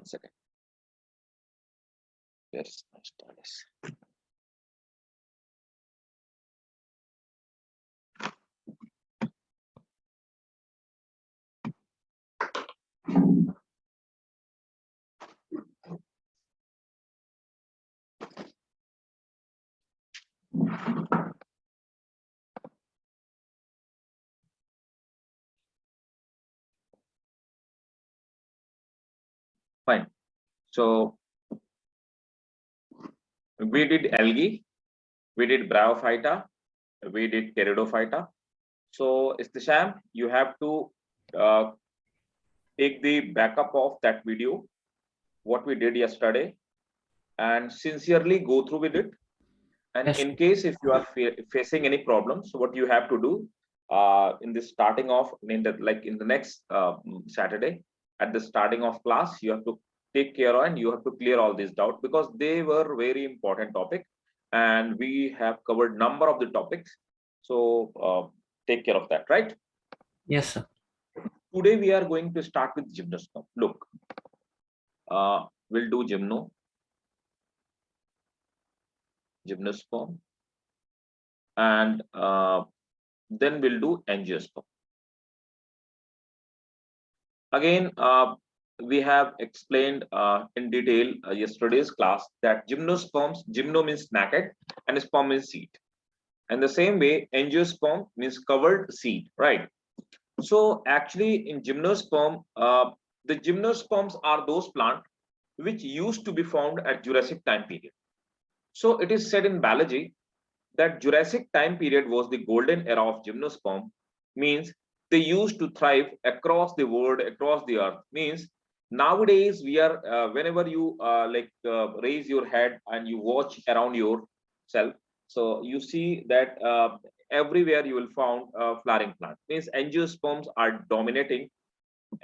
1 second. Where's my status? Fine. So we did algae, we did bryophyta, we did pteridophyta. So Istisham, you have to take the backup of that video, what we did yesterday, and sincerely go through with it. And Yes. in case if you are facing any problems, what you have to do in the starting of in the next Saturday at the starting of class, you have to take care of and you have to clear all these doubts because they were very important topic, and we have covered number of the topics. So take care of that, right? Yes, sir. Today we are going to start with gymnosperm. Look, we'll do gymnosperm, and then we'll do angiosperm. Again, we have explained in detail yesterday's class that gymnosperms, gymno means naked and sperm means seed. And the same way, angiosperm means covered seed, right? So actually in gymnosperm, the gymnosperms are those plants which used to be found at Jurassic time period. So it is said in biology that Jurassic time period was the golden era of gymnosperm, means they used to thrive across the world, across the earth. Means nowadays we are whenever you raise your head and you watch around yourself, so you see that everywhere you will find flowering plant. Means angiosperms are dominating.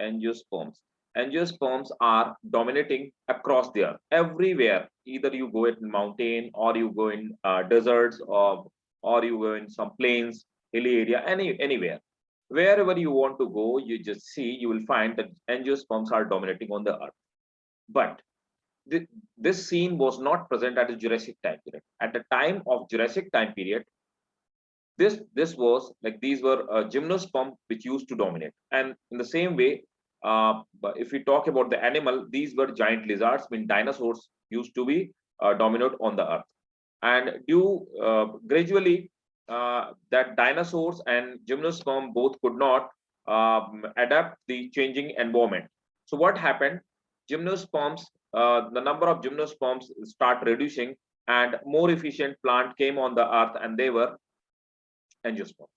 Angiosperms are dominating across the earth everywhere. Either you go in mountain or you go in deserts, or you go in some plains, hilly area, anywhere. Wherever you want to go, you just see, you will find that angiosperms are dominating on the earth. But this scene was not present at the Jurassic time period. At the time of Jurassic time period, this was like these were gymnosperm which used to dominate. And in the same way, but if we talk about the animal, these were giant lizards. I mean, dinosaurs used to be dominant on the earth, and due gradually that dinosaurs and gymnosperm both could not adapt the changing environment. So what happened? Gymnosperms, the number of gymnosperms start reducing, and more efficient plant came on the earth, and they were angiosperms.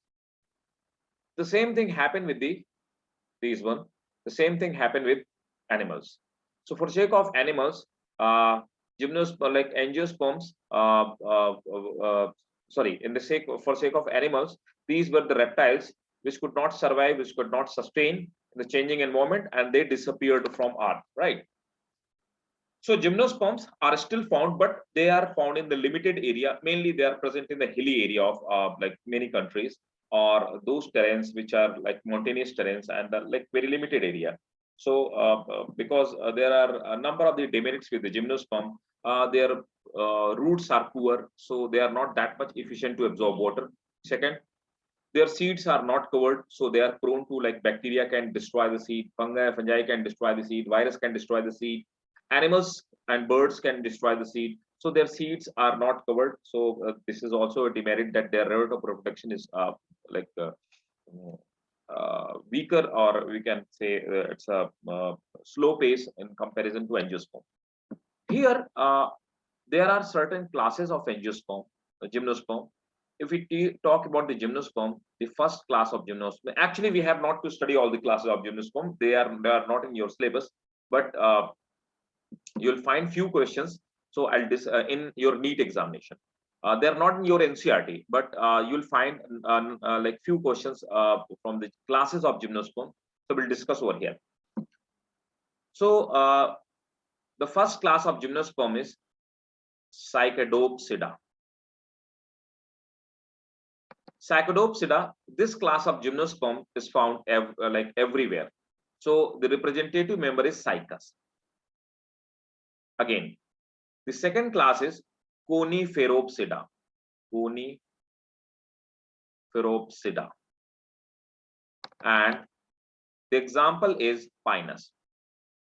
The same thing happened with these one. The same thing happened with animals. So for sake of animals, like angiosperms, sorry, for sake of animals, these were the reptiles which could not survive, which could not sustain the changing environment, and they disappeared from earth, right? So gymnosperms are still found, but they are found in the limited area. Mainly, they are present in the hilly area of like many countries, or those terrains which are like mountainous terrains and like very limited area. So because there are a number of the demerits with the gymnosperm, their roots are poor, so they are not that much efficient to absorb water. Second, their seeds are not covered, so they are prone to, like, bacteria can destroy the seed, fungi can destroy the seed, virus can destroy the seed, animals and birds can destroy the seed. So their seeds are not covered. So this is also a demerit, that their rate of reproduction is weaker, or we can say it's a slow pace in comparison to angiosperm. Here, there are certain classes of angiosperm, gymnosperm. If we talk about the gymnosperm, the first class of gymnosperm, actually we have not to study all the classes of gymnosperm. They are not in your syllabus, but you'll find few questions. So I'll in your NEET examination. They're not in your NCRT, but you'll find like few questions from the classes of gymnosperm. So we'll discuss over here. So the first class of gymnosperm is Psychedopsida. Psychedopsida, this class of gymnosperm is found like everywhere. So the representative member is Psychus. Again, the second class is Coniferopsida. Coniferopsida. And the example is Pinus.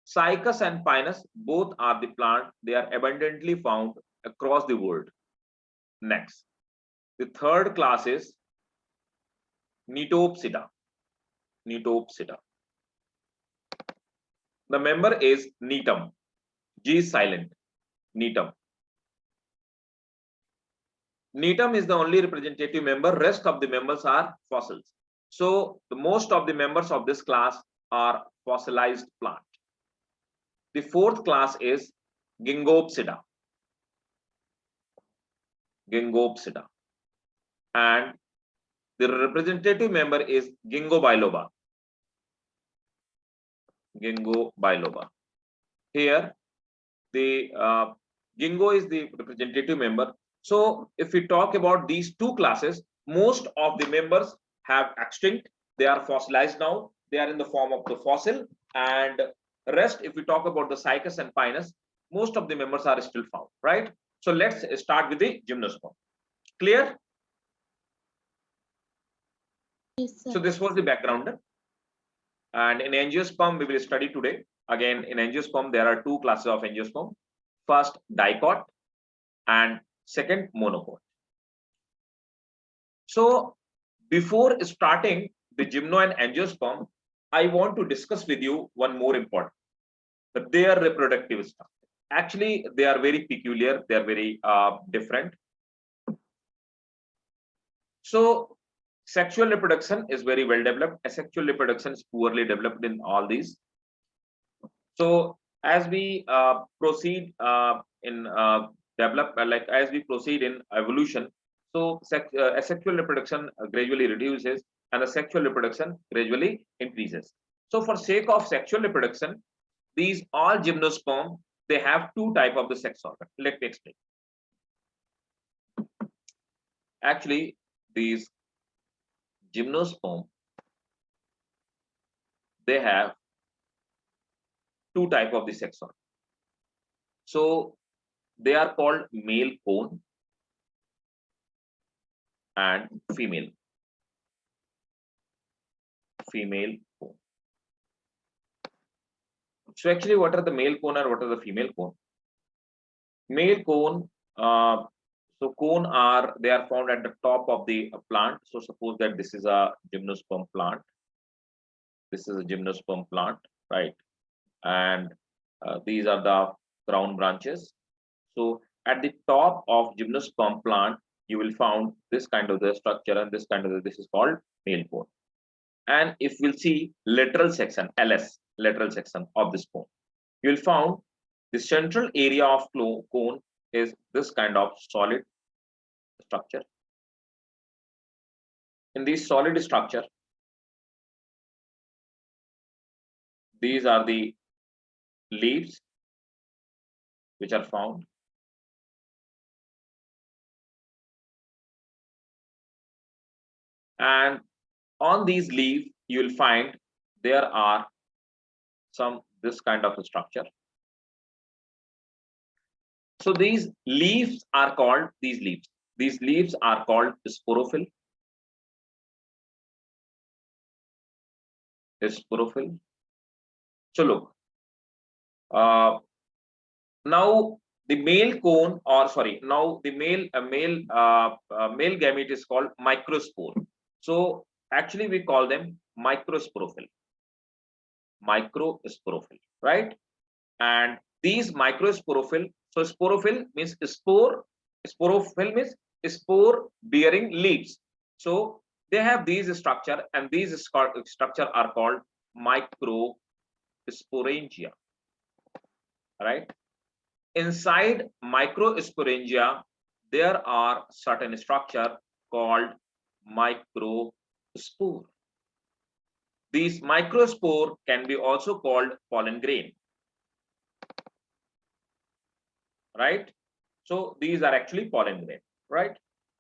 Cycas and Pinus both are the plant. They are abundantly found across the world. Next, the third class is Nitopsida. Nitopsida. The member is Nitum. G is silent. Nitum. Nitum is the only representative member. Rest of the members are fossils. So the most of the members of this class are fossilized plant. The fourth class is Gingopsida. Gingopsida. And the representative member is Ginkgo biloba. Ginkgo biloba. Here, the Ginkgo is the representative member. So, if we talk about these two classes, most of the members have extinct. They are fossilized now. They are in the form of the fossil. And rest, if we talk about the Cycas and Pinus, most of the members are still found, right? So, let's start with the Gymnosperm. Clear? Yes, sir. So, this was the background. And in Angiosperm, we will study today. Again, in Angiosperm, there are two classes of Angiosperm. First, dicot, and second, monocot. So, before starting the Gymno and Angiosperm, I want to discuss with you one more important, that their reproductive structure. Actually, they are very peculiar. They are very different. So, sexual reproduction is very well developed. Asexual reproduction is poorly developed in all these. So, as we proceed in as we proceed in evolution, so asexual reproduction gradually reduces and the sexual reproduction gradually increases. So, for sake of sexual reproduction, these all gymnosperm, they have two types of the sex organ. Let me explain. Actually, these gymnosperm, they have two types of the sex organ. So they are called male cone and female cone. So actually, what are the male cone and what are the female cone? Male cone, so cone they are found at the top of the plant. So suppose that this is a gymnosperm plant. This is a gymnosperm plant, right? And these are the crown branches. So at the top of gymnosperm plant, you will find this kind of the structure, and this kind of this is called male cone. And if we'll see lateral section, LS, lateral section of this cone, you will find the central area of cone is this kind of solid structure. In this solid structure, these are the leaves which are found. And on these leaves, you will find there are some this kind of a structure. So these leaves are called These leaves are called sporophyll. Sporophyll. So look, now the male cone, or sorry, now the male gamete is called microspore. So actually, we call them microsporophyll. Microsporophyll, right? And these microsporophyll. So sporophyll means spore. Sporophyll means spore bearing leaves. So they have these structure, and these structure are called microsporangia, right? Inside microsporangia, there are certain structure called microspore. These microspore can be also called pollen grain, right? So these are actually pollen grain, right?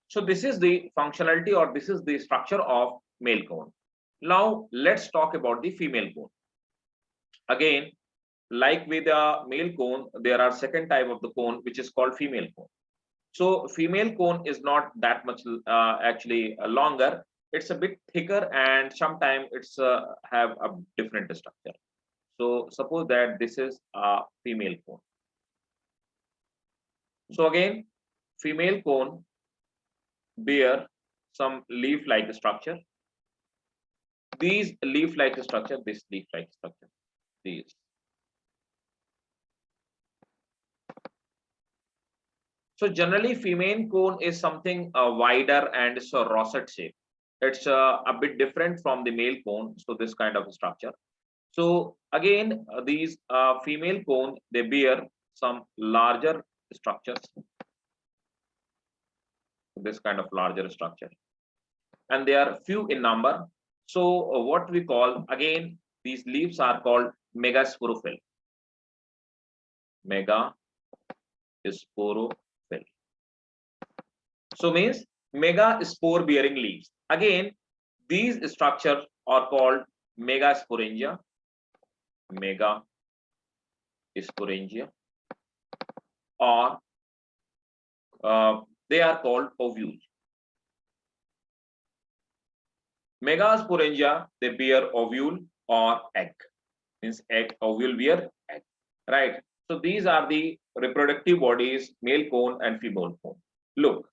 So this is the functionality, or this is the structure of male cone. Now let's talk about the female cone. Again, like with the male cone, there are second type of the cone which is called female cone. So female cone is not that much actually longer. It's a bit thicker and sometimes it's have a different structure. So suppose that this is a female cone. So again, female cone bear some leaf-like structure. These leaf-like structure, this leaf-like structure, these. So generally, female cone is something wider and it's a rosette shape. It's a bit different from the male cone. So this kind of structure. So again, these female cone, they bear some larger structures. This kind of larger structure, and they are few in number. So what we call, again, these leaves are called megasporophyll. Megasporophyll. So means mega spore bearing leaves. Again, these structures are called megasporangia. Megasporangia, or they are called ovules. Megasporangia, they bear ovule or egg. Means egg, ovule bear egg. Right. So these are the reproductive bodies, male cone and female cone. Look,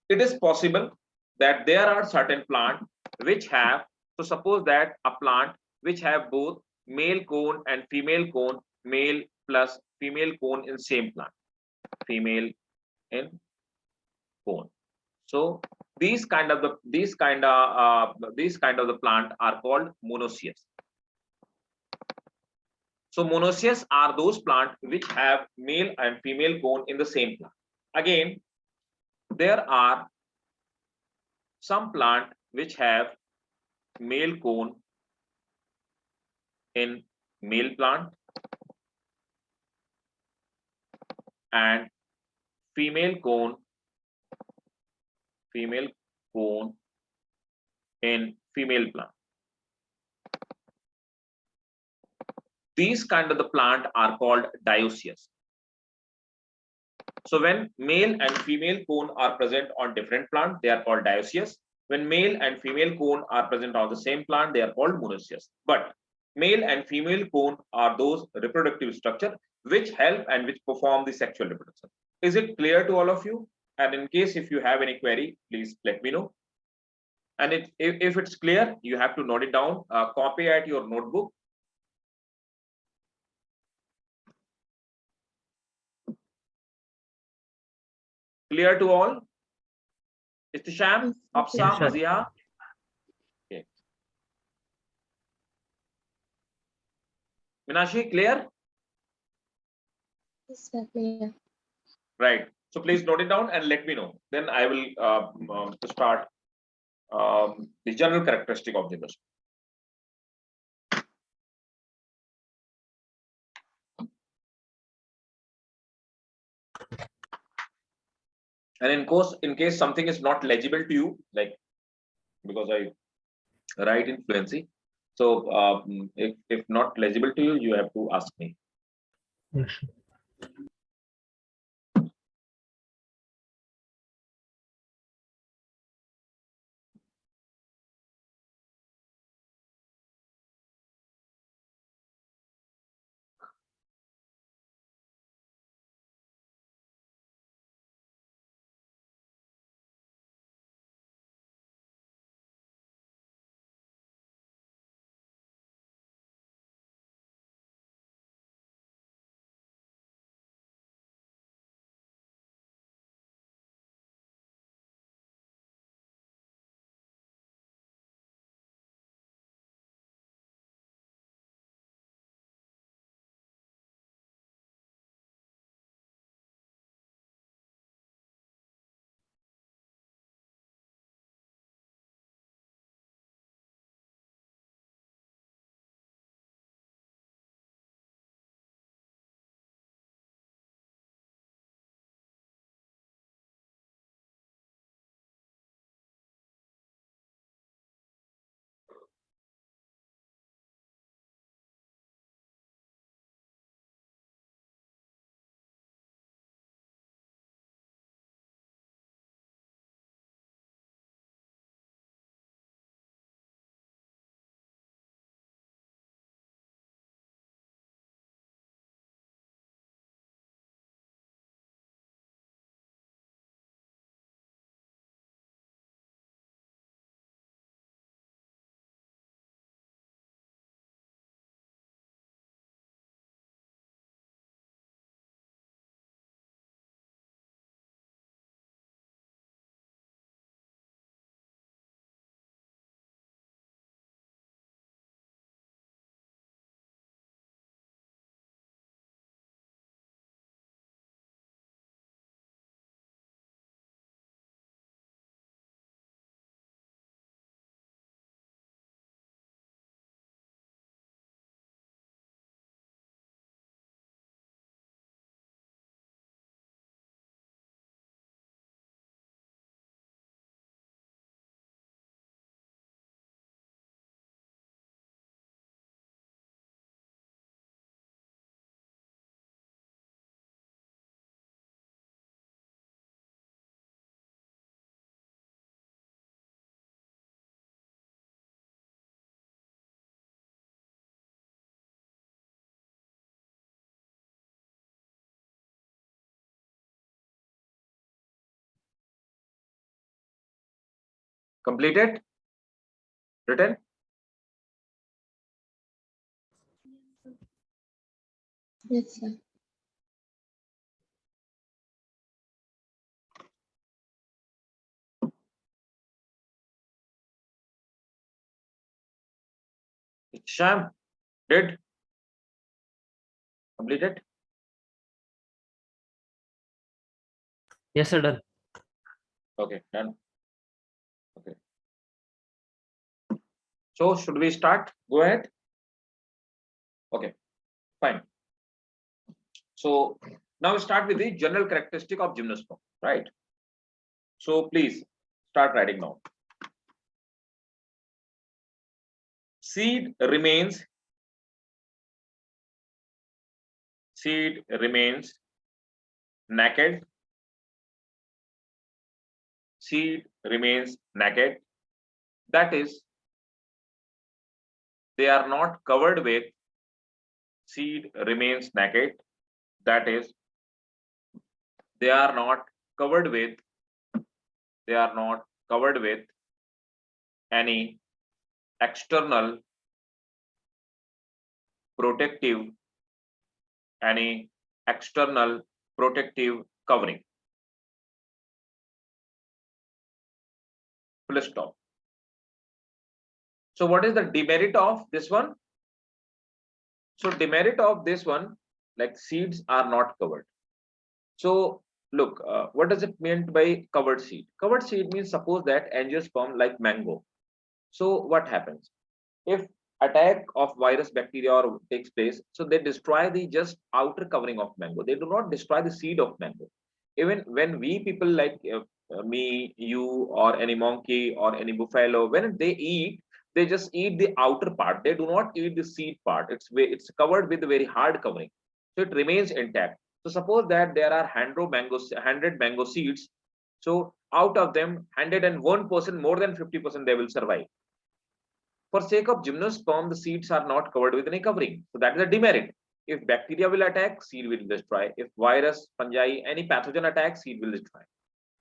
it is possible that there are certain plants which have, so suppose that a plant which have both male cone and female cone, male plus female cone in same plant, female in cone. So these kind of the plant are called monoecious. So monoecious are those plants which have male and female cone in the same plant. Again, there are some plant which have male cone in male plant and female cone in female plant. These kind of the plant are called dioecious. So when male and female cone are present on different plant, they are called dioecious. When male and female cone are present on the same plant, they are called monoecious. But male and female cone are those reproductive structure which help and which perform the sexual reproduction. Is it clear to all of you? And in case if you have any query, please let me know. And if it's clear, you have to note it down, copy at your notebook. Clear to all? Istisham, Hafsa, Maziha? Okay. Minashi, clear? Yes, sir, clear. Right. So please note it down and let me know. Then I will start the general characteristic of Gymnosperm. And in case something is not legible to you, like because I write in fluency, so if not legible to you, you have to ask me. Yes. Completed? Written? Yes, sir. Sham, did? Completed? Yes, sir, done. Okay, done. Okay. So should we start? Go ahead. Okay, fine. So now we start with the general characteristic of gymnosperm, right? So please start writing now. Seed remains naked. Seed remains naked. That is, they are not covered with. Seed remains naked. That is, they are not covered with. They are not covered with any external protective covering. Full stop. So what is the demerit of this one? So demerit of this one, like seeds are not covered. So look, what does it mean by covered seed? Covered seed means suppose that angiosperm like mango. So what happens? If attack of virus bacteria or takes place, so they destroy the just outer covering of mango. They do not destroy the seed of mango. Even when we people like me, you, or any monkey or any buffalo, when they eat, they just eat the outer part. They do not eat the seed part. It's covered with a very hard covering, so it remains intact. So suppose that there are 100 mango seeds. So out of them, 101%, more than 50%, they will survive. For sake of gymnosperm, the seeds are not covered with any covering. So that is a demerit. If bacteria will attack, seed will destroy. If virus, fungi, any pathogen attack, seed will destroy.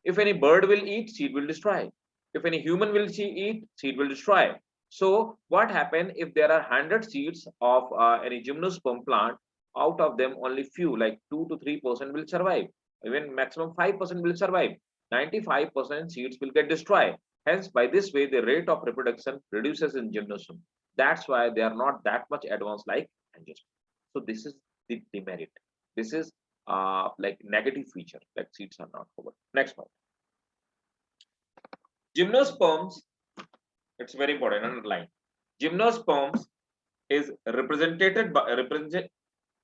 If any bird will eat, seed will destroy. If any human will eat, seed will destroy. So what happens if there are 100 seeds of any gymnosperm plant? Out of them, only few, like 2 to 3% will survive. Even maximum 5% will survive. 95% seeds will get destroyed. Hence, by this way, the rate of reproduction reduces in gymnosperm. That's why they are not that much advanced like angiosperm. So this is the demerit. This is like negative feature, like seeds are not covered. Next one. Gymnosperms, it's very important, underline. Gymnosperms is represented by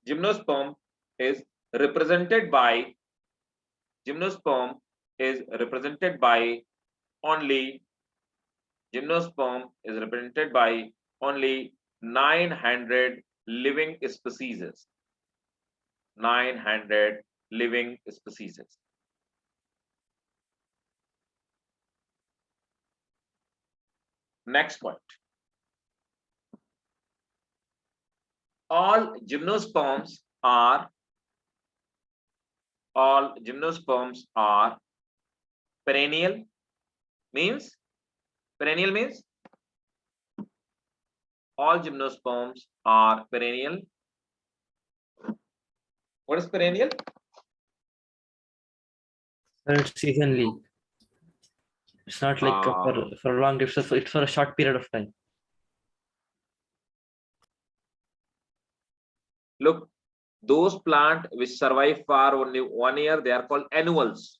gymnosperm is represented by gymnosperm is represented by only gymnosperm is represented by only 900 living species. 900 living species. Next point. All gymnosperms are perennial. Means all gymnosperms are perennial. What is perennial? It's seasonally. It's not like for a long. It's for a short period of time. Look, those plants which survive for only 1 year, they are called annuals.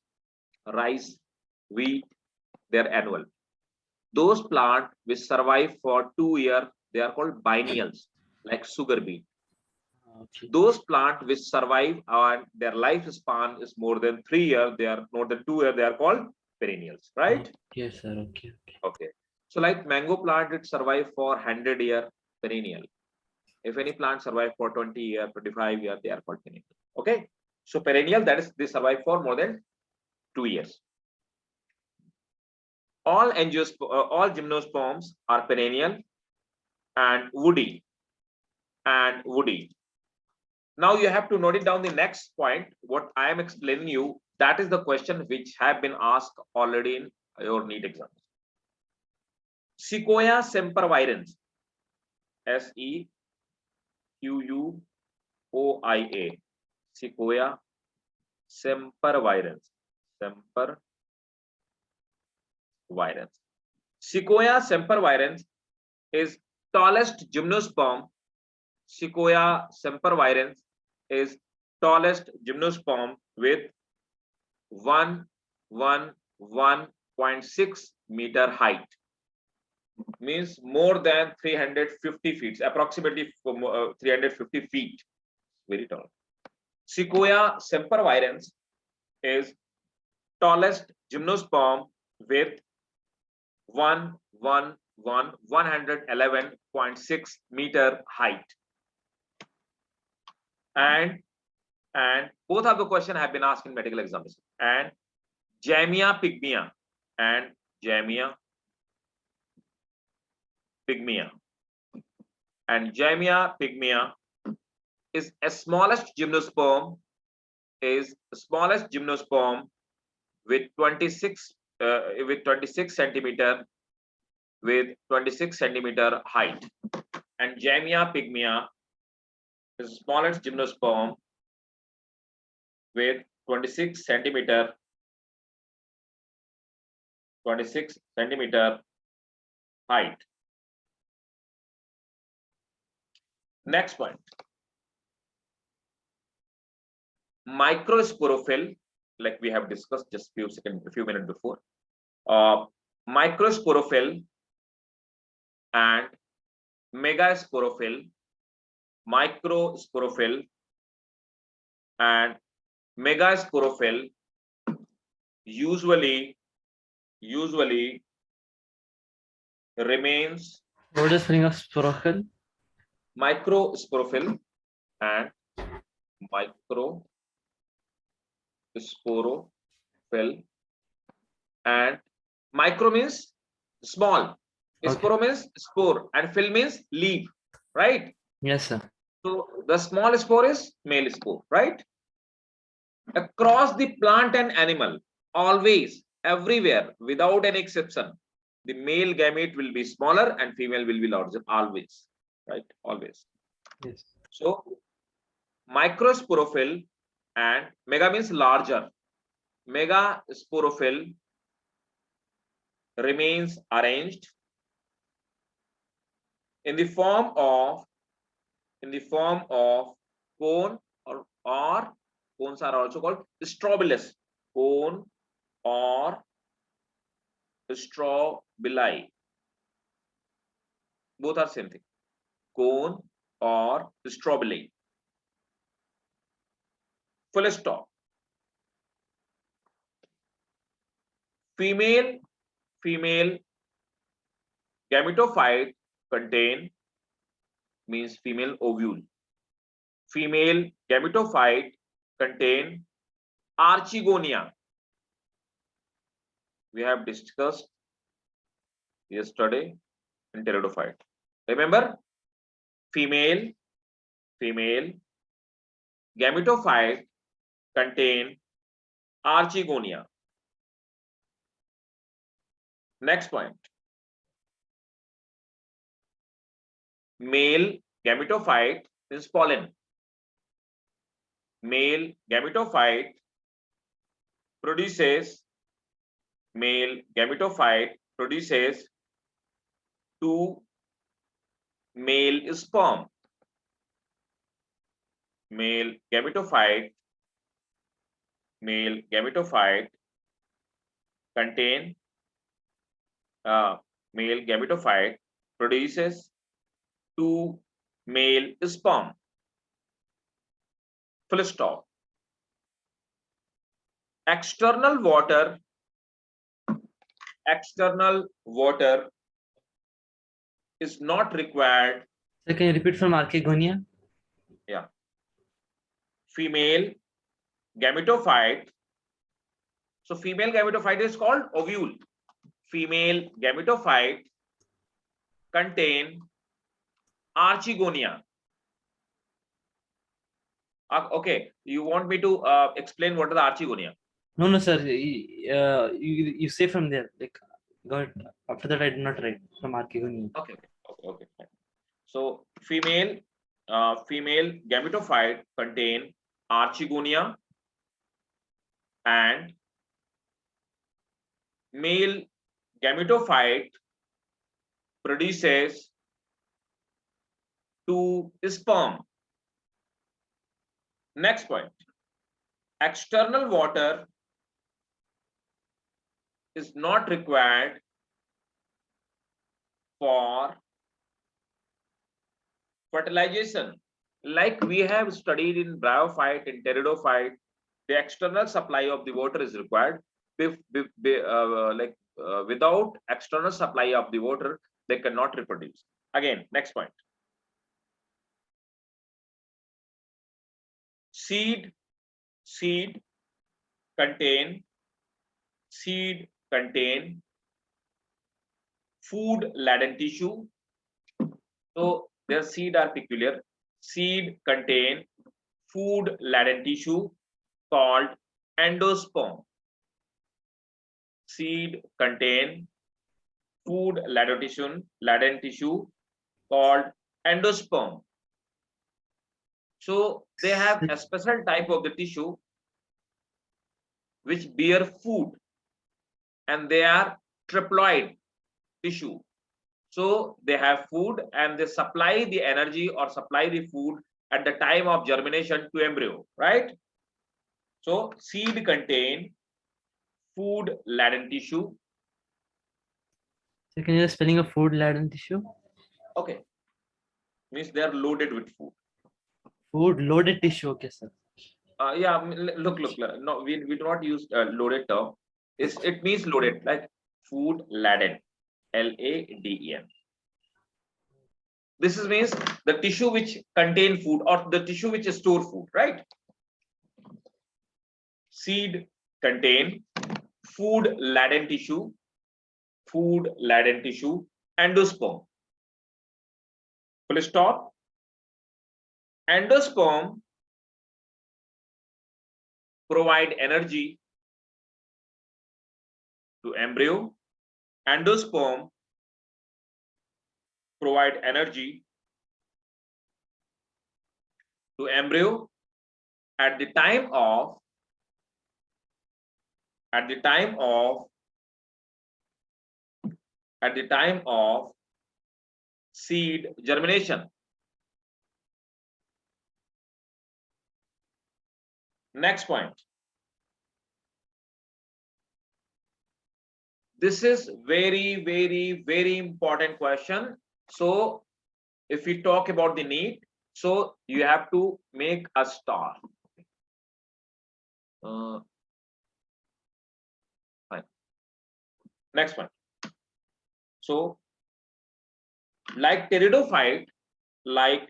Rice, wheat, they are annual. Those plants which survive for 2 years, they are called biennials, like sugar beet. Okay. Those plants which survive and their lifespan is more than 3 years, they are more than 2 years, they are called perennials, right? Yes, sir. Okay. Okay. So like mango plant, it survive for 100 year, perennial. If any plant survive for 20 years, 25 years, they are called perennial. Okay. So perennial, that is, they survive for more than 2 years. All gymnosperms are perennial and woody. Now you have to note it down the next point. What I am explaining you, that is the question which have been asked already in your NEET exams. Sequoia sempervirens. SEQUOIA. Sequoia sempervirens. Sempervirens. Sequoia sempervirens is tallest gymnosperm. Sequoia sempervirens is tallest gymnosperm with 111.6 meter height. Means more than 350 feet, approximately 350 feet. Very tall. Sequoia sempervirens is tallest gymnosperm with 111.6 meter height. And both of the question have been asked in medical examination. And Jamia pygmea and Jamia pygmea. And Jamia pygmea is a smallest gymnosperm, with 26 centimeter height. And Jamia pygmea is the smallest gymnosperm with 26 centimeter height. Next point. Microsporophyll, like we have discussed just a few minutes before. Microsporophyll and Megasporophyll, Microsporophyll and Megasporophyll usually remains. What is the meaning of sporophyll? Microsporophyll and Microsporophyll, and micro means small, sporo means spore, and phyll means leaf, right? Yes, sir. So the small spore is male spore, right? Across the plant and animal, always, everywhere, without any exception, the male gamete will be smaller and female will be larger, always, right? Always. Yes. So Microsporophyll and mega means larger. Megasporophyll remains arranged in the form of cone, or cones are also called strobilus. Cone or strobili. Both are same thing. Cone or strobili. Full stop. Female gametophyte contain, means female ovule. Female gametophyte contain archegonia. We have discussed yesterday in pteridophyte. Remember, female gametophyte contain archegonia. Next point. Male gametophyte is pollen. Male gametophyte produces two male sperm. Male gametophyte contain male gametophyte produces two male sperm. Full stop. External water is not required. So can you repeat from archegonia? Yeah. Female gametophyte. So female gametophyte is called ovule. Female gametophyte contain archegonia. Okay, you want me to explain what is the archegonia? No, sir. You say from there. Like got. After that, I did not write from Archegonium. Okay, okay, fine. So female gametophyte contain archegonia, and male gametophyte produces two sperm. Next point. External water is not required for fertilization. Like we have studied in bryophyte and pteridophyte, the external supply of the water is required. Without external supply of the water, they cannot reproduce. Again, next point. Seed contain food laden tissue. So their seed are peculiar. Seed contain food laden tissue called endosperm. Seed contain food laden tissue called endosperm. So they have a special type of the tissue which bear food, and they are triploid tissue. So they have food and they supply the energy or supply the food at the time of germination to embryo, right? So seed contain food laden tissue. So can you spelling of food laden tissue? Okay, means they are loaded with food. Food loaded tissue. Okay, sir. Yeah, look. No, we do not use loaded term. It means loaded, like food laden, LADEN. This means the tissue which contain food or the tissue which store food, right? Seed contain food laden tissue, endosperm. Full stop. Endosperm provide energy to embryo. Endosperm provide energy to embryo at the time of seed germination. Next point. This is very, very, very important question. So if we talk about the need, so you have to make a star. Fine. Next one. So like pteridophyte, xylem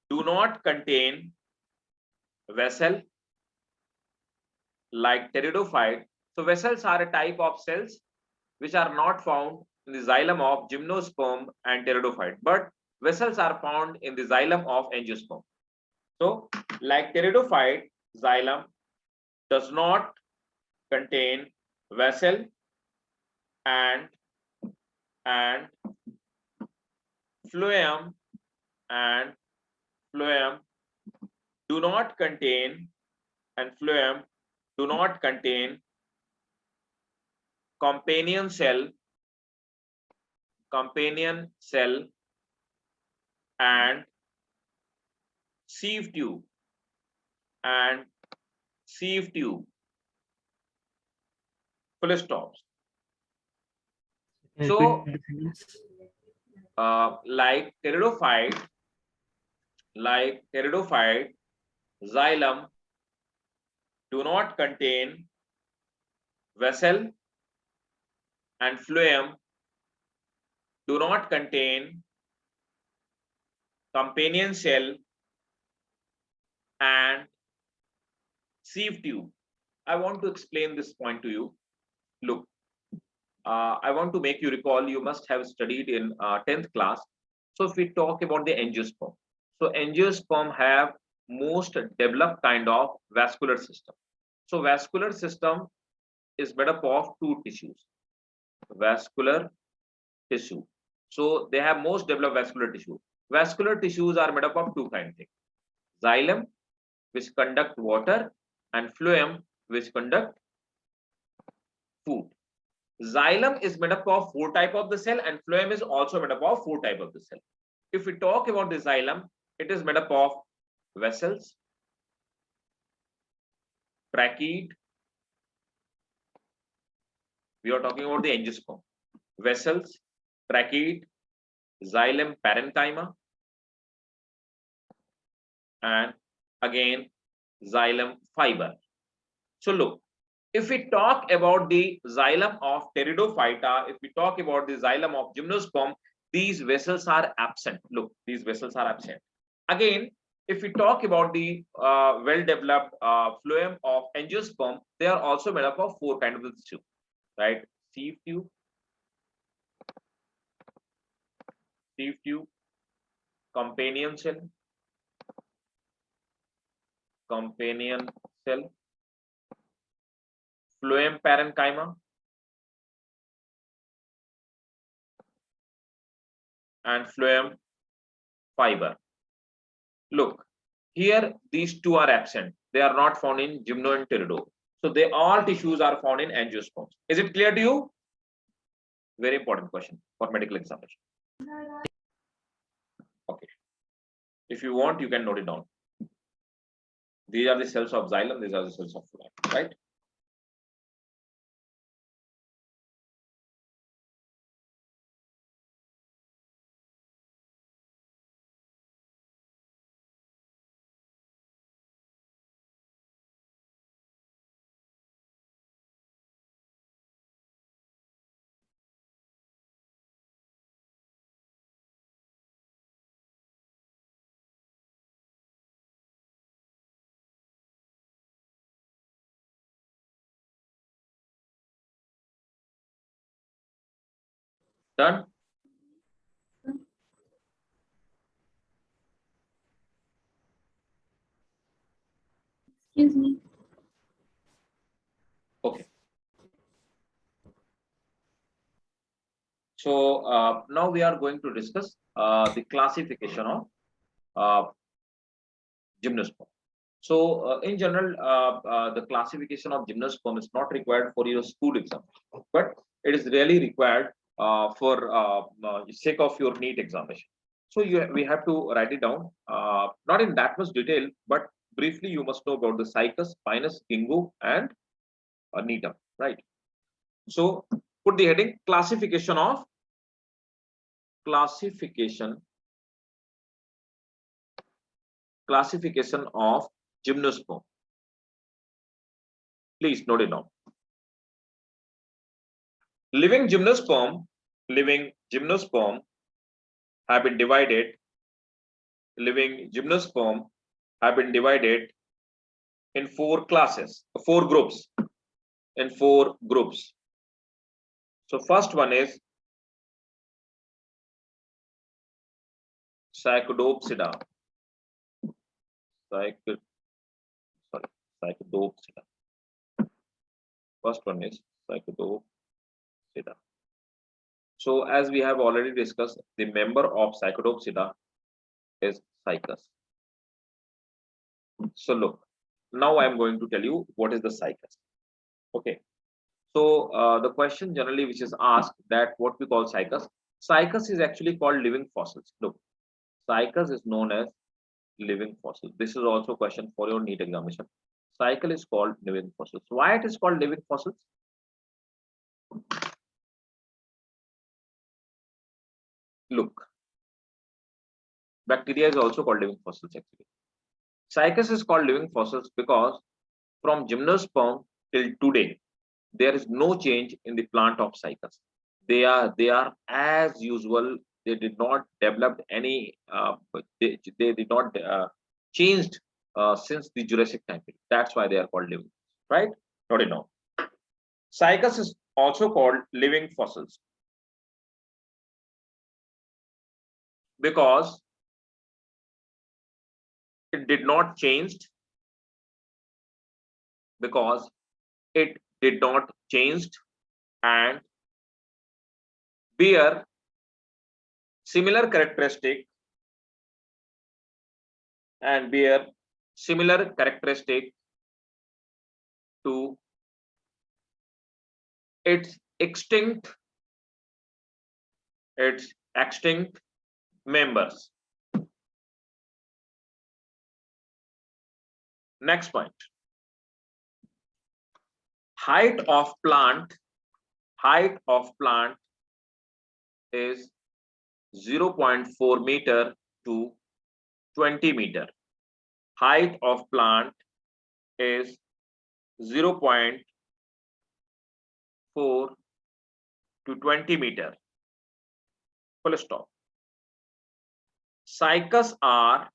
do not contain vessel like pteridophyte. So vessels are a type of cells which are not found in the xylem of gymnosperm and pteridophyte, but vessels are found in the xylem of angiosperm. So like pteridophyte, xylem does not contain vessel, and phloem do not contain companion cell and sieve tube full stops. Can you So repeat the sentence? like pteridophyte, xylem do not contain vessel, and phloem do not contain companion cell and sieve tube. I want to explain this point to you. Look, I want to make you recall, you must have studied in 10th class. So if we talk about the angiosperm, so angiosperm have most developed kind of vascular system. So vascular system is made up of two tissues. Vascular tissue. So they have most developed vascular tissue. Vascular tissues are made up of two kind of things. Xylem, which conduct water, and phloem, which conduct food. Xylem is made up of four type of the cell, and phloem is also made up of four type of the cell. If we talk about the xylem, it is made up of vessels, tracheate. We are talking about the angiosperm. Vessels, tracheate, xylem parenchyma, and again xylem fiber. So look, if we talk about the xylem of pteridophyta, if we talk about the xylem of gymnosperm, these vessels are absent. Look, these vessels are absent. Again, if we talk about the well-developed phloem of angiosperm, they are also made up of four kinds of tissue, right? Sieve tube, companion cell, phloem parenchyma, and phloem fiber. Look, here these two are absent. They are not found in gymno and pterido. So they all tissues are found in angiosperms. Is it clear to you? Very important question for medical examination. Okay. If you want, you can note it down. These are the cells of xylem, these are the cells of phloem, right? Done? Excuse me. Okay. So now we are going to discuss the classification of gymnosperm. So in general, the classification of gymnosperm is not required for your school exam, but it is really required for sake of your NEET examination. So we have to write it down, not in that much detail, but briefly you must know about the cycus, pinus, gingo, and needum, right? So put the heading classification of gymnosperm. Please note it down. Living gymnosperm have been divided. Living gymnosperm have been divided in four classes, four groups. In four groups. So first one is Psychodopsida. Psychodopsida. First one is Psychodopsida. So as we have already discussed, the member of Psychodopsida is cycus. So look, now I am going to tell you what is the cycus. Okay. So the question generally which is asked, that what we call cycus. Cycus is actually called living fossils. Look, cycus is known as living fossil. This is also a question for your NEET examination. Cycle is called living fossils. Why it is called living fossils? Look, bacteria is also called living fossils actually. Cycus is called living fossils because from gymnosperm till today, there is no change in the plant of cycus. They are as usual. They did not develop any. They did not changed since the Jurassic time period. That's why they are called living, right? Not enough. Cycus is also called living fossils because it did not changed because it did not changed and bear similar characteristic to its extinct members. Next point. Height of plant is 0.4 meter to 20 meter. Height of plant is 0.4 to 20 meter. Full stop. Cycas are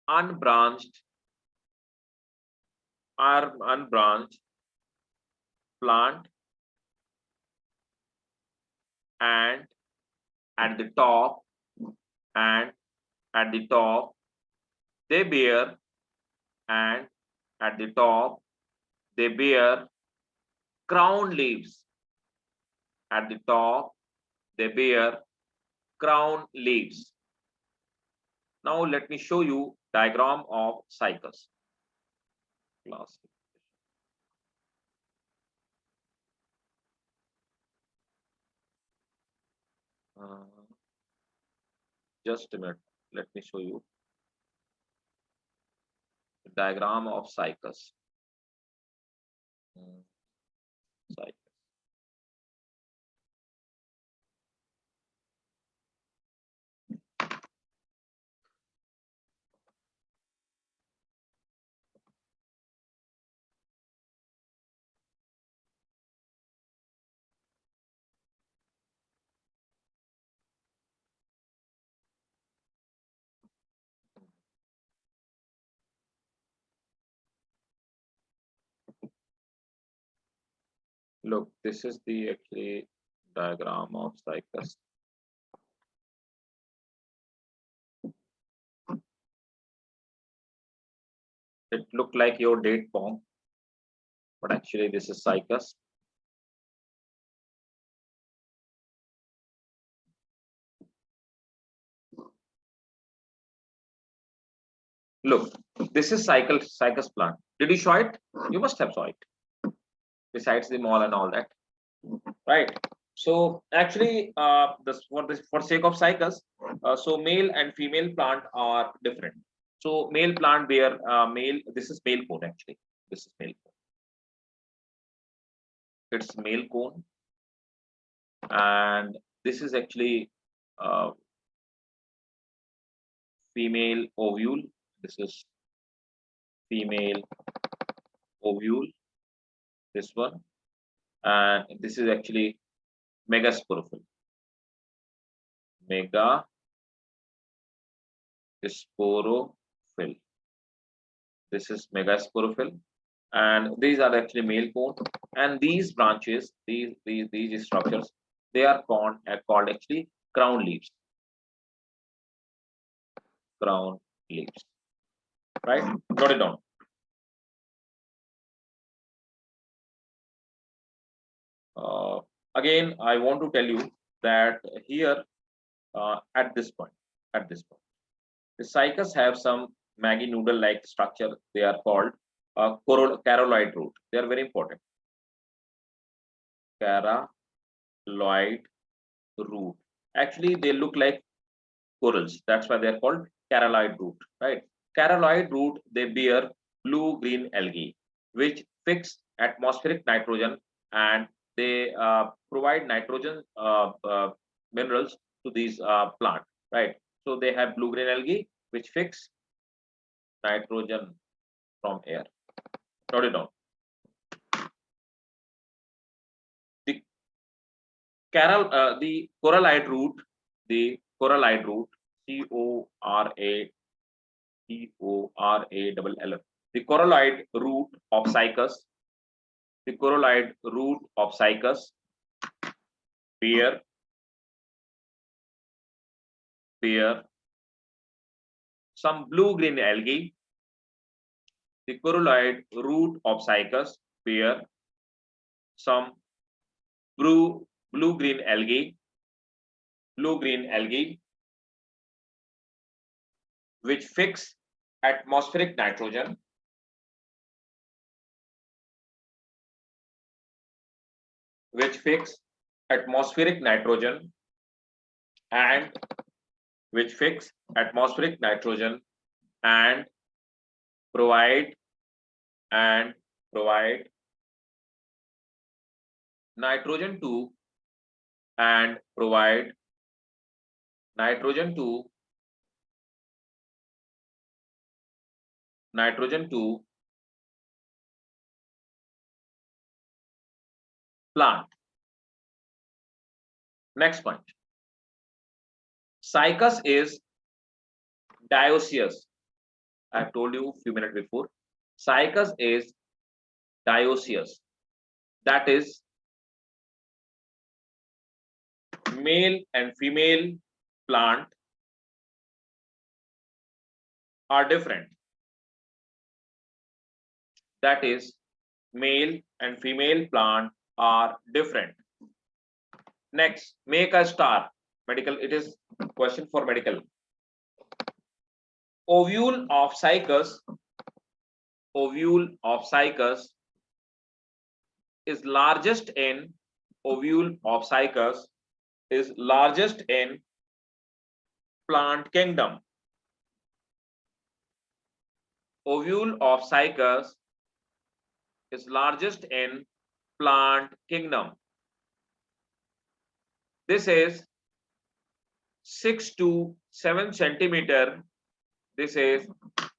unbranched plant, and at the top they bear crown leaves. At the top they bear crown leaves. Now let me show you diagram of cycas. Just a minute, let me show you the diagram of cycas. Look, this is the actually diagram of cycas. It looked like your date palm, but actually this is cycas. Look, this is cycas plant. Did you show it? You must have saw it. Besides the mall and all that, right? So actually, for sake of cycas, so male and female plant are different. So male plant bear male. This is male cone actually. This is male cone. It's male cone, and this is actually female ovule. This is female ovule. This one, and this is actually Megasporophyll. Megasporophyll. This is Megasporophyll, and these are actually male cone. And these branches, these structures, they are called actually crown leaves. Crown leaves. Right? Note it down. Again, I want to tell you that here at this point, the cycas have some Maggie noodle-like structure. They are called coralloid root. They are very important. Coralloid root. Actually, they look like corals. That's why they are called coralloid root. Right? Coralloid root, they bear blue-green algae, which fix atmospheric nitrogen, and they provide nitrogen minerals to these plants, right? So they have blue-green algae which fix nitrogen from air. Note it down. The coralloid root, CORALLL. The coralloid root of cycas bear bear some blue-green algae. The coralloid root of cycas bear some blue-green algae, which fix atmospheric nitrogen, and provide nitrogen to plant. Next point. Cycas is dioecious. I have told you a few minutes before. Cycas is dioecious. That is, male and female plant are different. That is, male and female plant are different. Next, make a star. Medical, it is question for medical. Ovule of cycas is largest in plant kingdom. Ovule of cycas is largest in plant kingdom. This is 6 to 7 centimeter. This is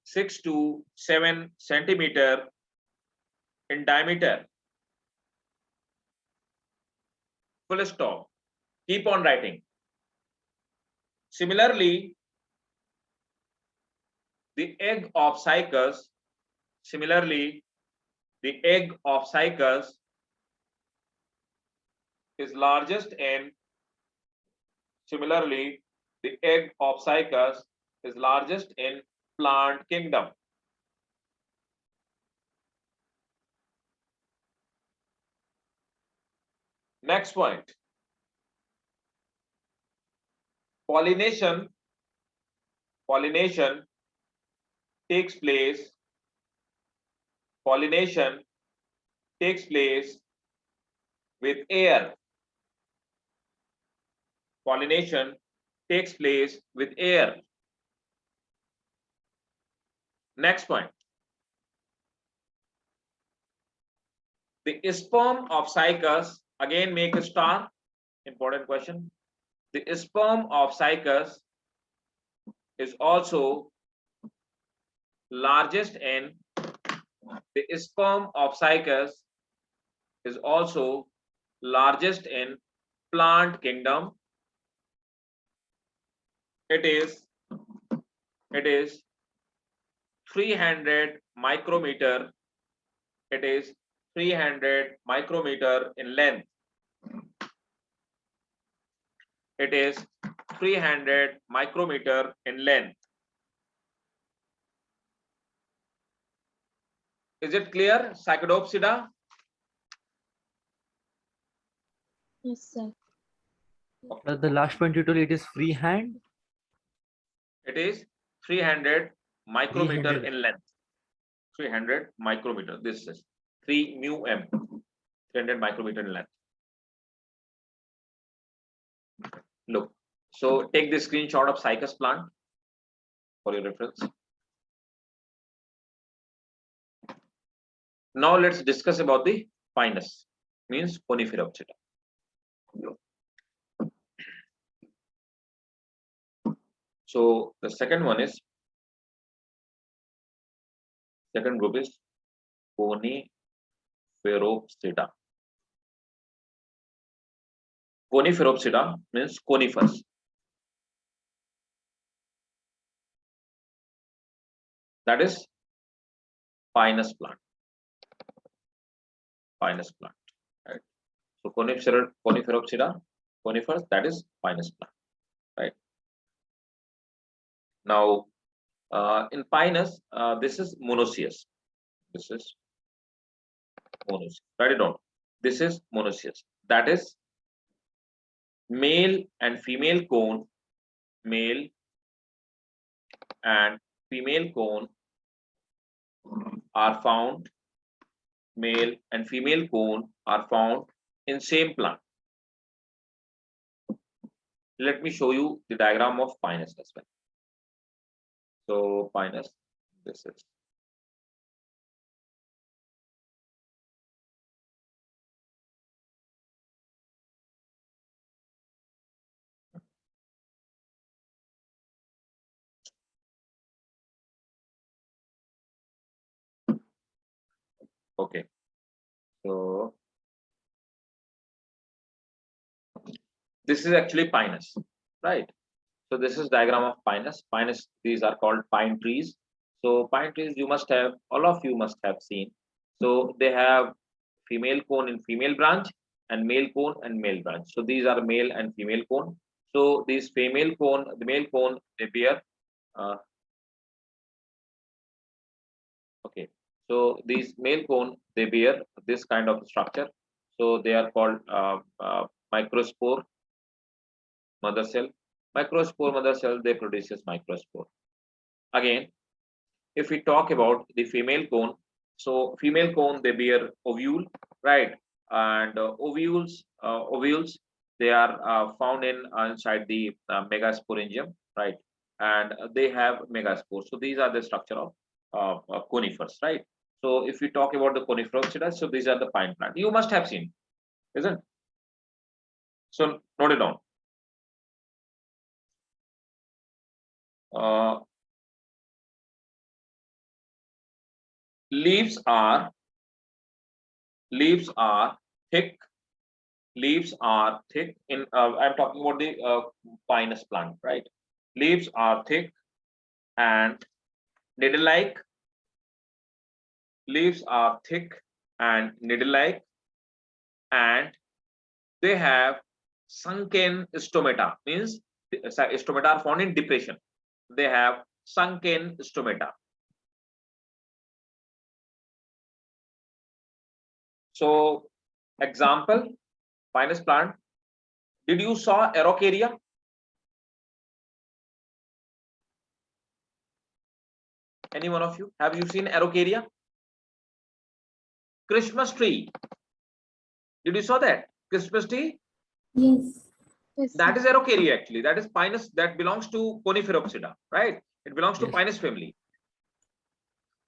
6 to 7 centimeter in diameter. Full stop. Keep on writing. Similarly, the egg of cycas is largest in plant kingdom. Next point. Pollination takes place with air. Next point. The sperm of cycas, again make a star. Important question. The sperm of cycas is also largest in plant kingdom. It is 300 micrometer. It is 300 micrometer in length. It is 300 micrometer in length. Is it clear? Cycadopsida? Yes, sir. The last point you told, it is freehand. It is 300 micrometer 300. in length. 300 micrometer. This is 3 mu m. 300 micrometer in length. Look. So take the screenshot of cycas plant for your reference. Now let's discuss about the pinus, means Coniferaopsida. So the second group is Coniferopsida. Coniferopsida means conifers. That is pinus plant. Right? So Coniferopsida, conifers, that is pinus plant. Right? Now, in Pinus, this is monoecious. This is monoecious. Write it down. This is monoecious. That is male and female cone, male and female cone are found, male and female cone are found in same plant. Let me show you the diagram of Pinus as well. So Pinus, this is okay. So this is actually Pinus, right? So this is diagram of Pinus. Pinus, these are called pine trees. So pine trees, you must have, all of you must have seen. So they have female cone in female branch and male cone and male branch. So these are male and female cone. So these female cone, the male cone, they bear. Okay. So these male cone, they bear this kind of structure. So they are called microspore mother cell. Microspore mother cell, they produces microspore. Again, if we talk about the female cone, so female cone, they bear ovule, right? And ovules, they are found in inside the Megasporangium, right? And they have megaspores. So these are the structure of conifers, right? So if we talk about the coniferous, so these are the pine plant. You must have seen, isn't it? So note it down. Leaves are thick. Leaves are thick. In I'm talking about the Pinus plant, right? Leaves are thick and needle-like. Leaves are thick and needle-like, and they have sunken stomata. Means stomata are found in depression. They have sunken stomata. So, example, Pinus plant. Did you saw Araucaria? Any one of you? Have you seen Araucaria? Christmas tree. Did you saw that? Christmas tree? Yes. Yes, That sir. is Araucaria actually. That is Pinus, that belongs to Coniferopsida, right? It belongs to Yes. Pinus family.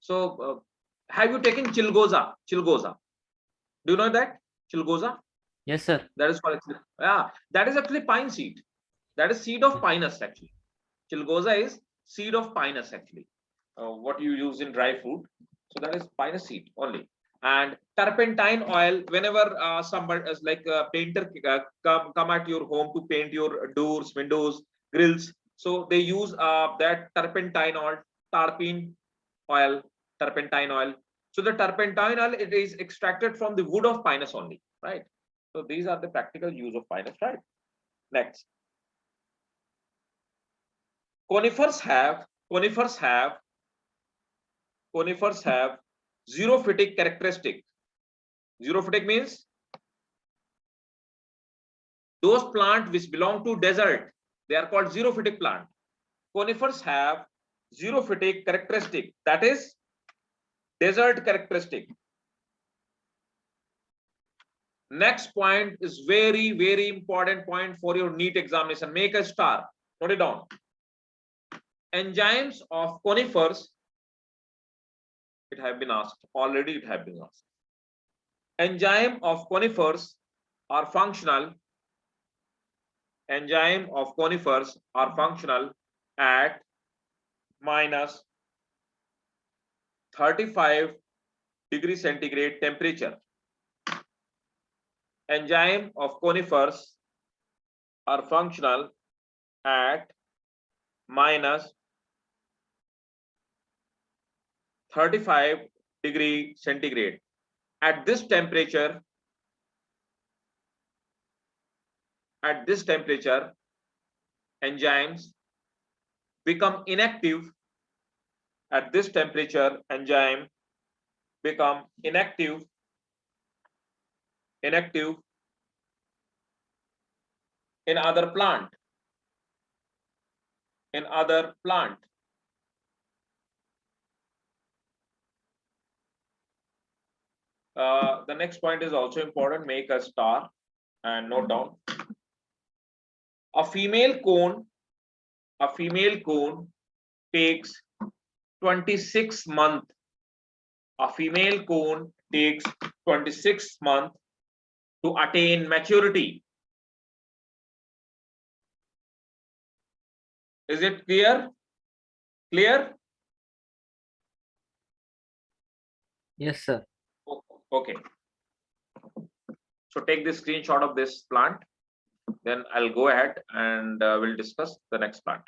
So, have you taken Chilgoza? Chilgoza. Do you know that? Chilgoza? Yes, sir. That is called, yeah, that is actually pine seed. That is seed of Pinus actually. Chilgoza is seed of Pinus actually. What you use in dry fruit. So that is Pinus seed only. And turpentine oil, whenever somebody like a painter come at your home to paint your doors, windows, grills, so they use that turpentine oil, tarpine oil, turpentine oil. So the turpentine oil, it is extracted from the wood of Pinus only, right? So these are the practical use of Pinus, right? Next, conifers have xerophytic characteristic. Xerophytic means those plants which belong to desert, they are called xerophytic plant. Conifers have xerophytic characteristic, that is desert characteristic. Next point is very, very important point for your NEET examination. Make a star. Note it down. Enzymes of conifers, it have been asked already. It have been asked. Enzyme of conifers are functional. Enzyme of conifers are functional at minus 35 degree centigrade temperature. Enzyme of conifers are functional at minus 35 degree centigrade. At this temperature, enzymes become inactive at this temperature. Enzyme become inactive in other plant. The next point is also important. Make a star and note down. A female cone takes 26 months. A female cone takes 26 months to attain maturity. Is it clear? Yes, sir. Okay. So take the screenshot of this plant. Then I'll go ahead and we'll discuss the next plant.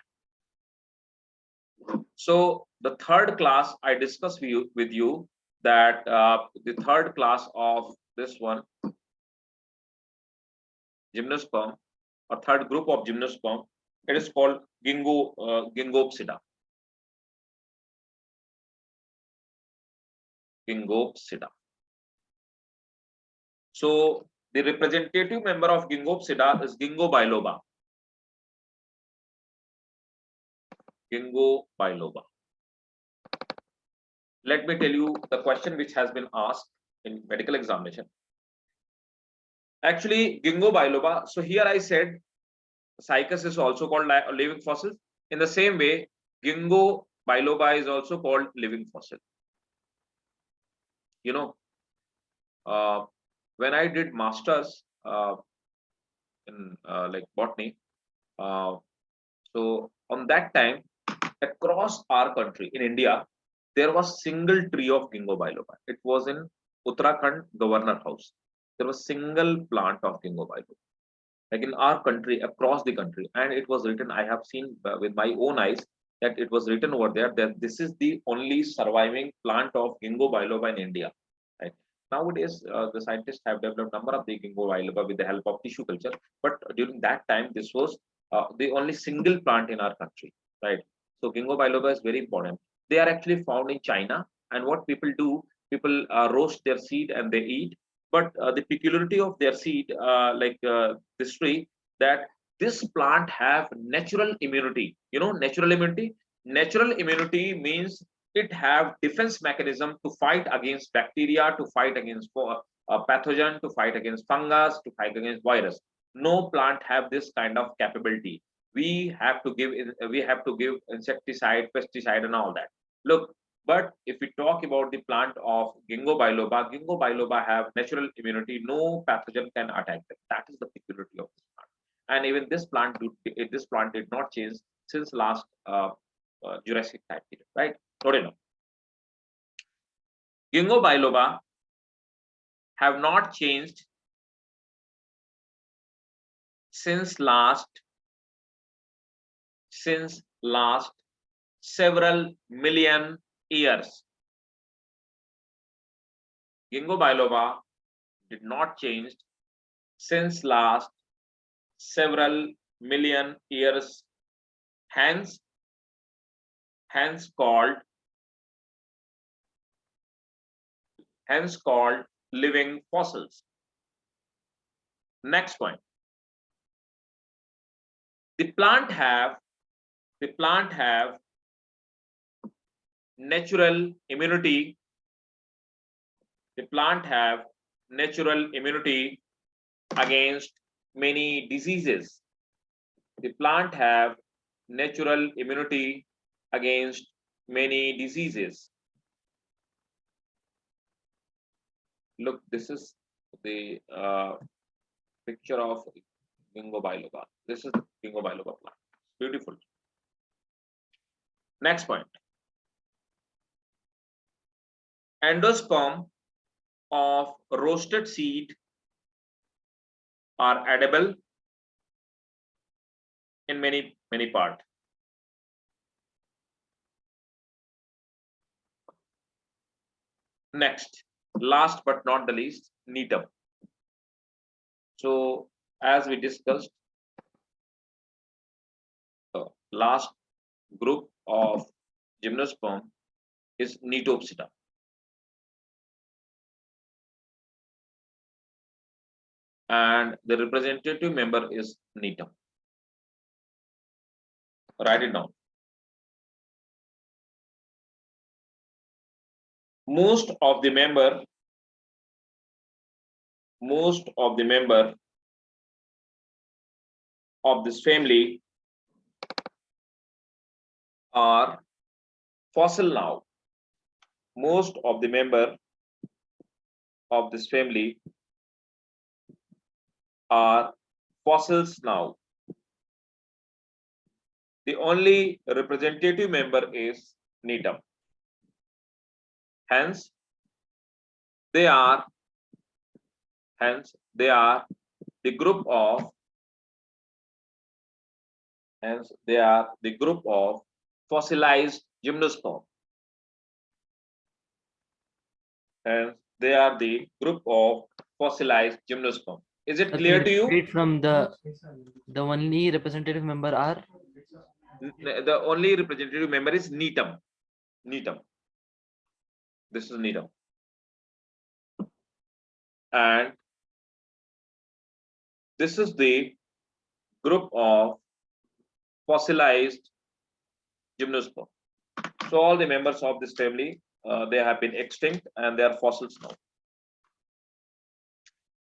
So the third class I discussed with you that the third class of this one, Gymnosperm, or third group of Gymnosperm, it is called Gingopsida. So the representative member of Gingopsida is Ginkgo biloba. Let me tell you the question which has been asked in medical examination. Actually, Ginkgo biloba. So here I said Cycas is also called living fossil. In the same way, Ginkgo biloba is also called living fossil. You know, when I did masters in like botany, so on that time, across our country in India, there was single tree of Ginkgo biloba. It was in Uttarakhand Governor House. There was single plant of Ginkgo biloba. Like in our country, across the country, and it was written. I have seen with my own eyes that it was written over there that this is the only surviving plant of Ginkgo biloba in India. Right? Nowadays, the scientists have developed number of the Ginkgo biloba with the help of tissue culture. But during that time, this was the only single plant in our country. Right? So Ginkgo biloba is very important. They are actually found in China, and what people do, people roast their seed and they eat. But the peculiarity of their seed, this tree, that this plant have natural immunity. You know, natural immunity. Natural immunity means it have defense mechanism to fight against bacteria, to fight against pathogen, to fight against fungus, to fight against virus. No plant have this kind of capability. We have to give insecticide, pesticide, and all that. Look, but if we talk about the plant of Ginkgo biloba have natural immunity. No pathogen can attack them. That is the peculiarity of this plant. And even this plant did not change since last Jurassic time period, right? Not enough. Ginkgo biloba have not changed since last several million years. Ginkgo biloba did not change since last several million years, hence called living fossils. Next point. The plant have natural immunity. The plant have natural immunity against many diseases. The plant have natural immunity against many diseases. Look, this is the picture of Ginkgo biloba. This is the Ginkgo biloba plant. Beautiful. Next point. Endosperm of roasted seed are edible in many parts. Next, last but not the least, needle. So as we discussed last group of Gymnosperm is Nitopsida. And the representative member is Nitum. Write it down. Most of the member of this family are fossil now. Most of the member of this family are fossils now. The only representative member is Nitum. Hence, they are the group of fossilized Gymnosperm. Hence, they are the group of fossilized Gymnosperm. Is it clear to you? Read from the only representative member are The only representative member is Nitum. This is Nitum. And this is the group of fossilized Gymnosperm. So all the members of this family, they have been extinct and they are fossils now.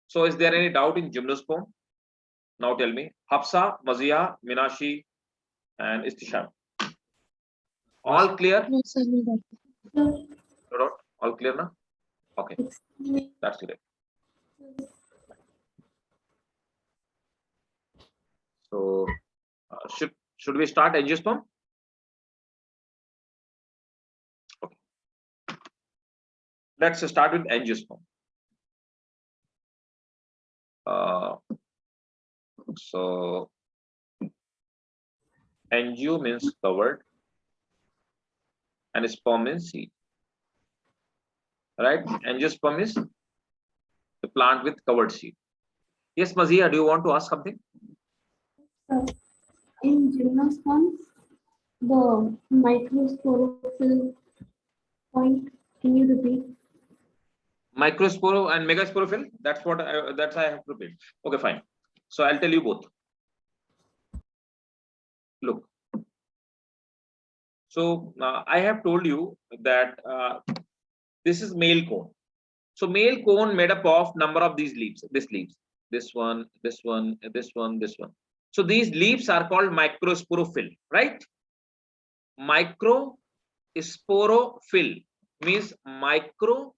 So is there any doubt in Gymnosperm? Now tell me. Hafsa, Mazia, Minashi, and Istisham. All clear? No, sir, no doubt. No doubt? All clear now? Okay, that's great. So should we start Angiosperm? Okay. Let's start with Angiosperm. So Angio means covered and sperm means seed. Right? Angiosperm is the plant with covered seed. Yes, Mazia, do you want to ask something? In Gymnosperms, the Microsporophyll point, can you repeat? Microsporo and Megasporophyll. That's what I have to repeat. Okay, fine. So I'll tell you both. Look. So I have told you that this is male cone. So male cone made up of number of these leaves. This one. So these leaves are called microsporophyll, right? Microsporophyll means microsporophyll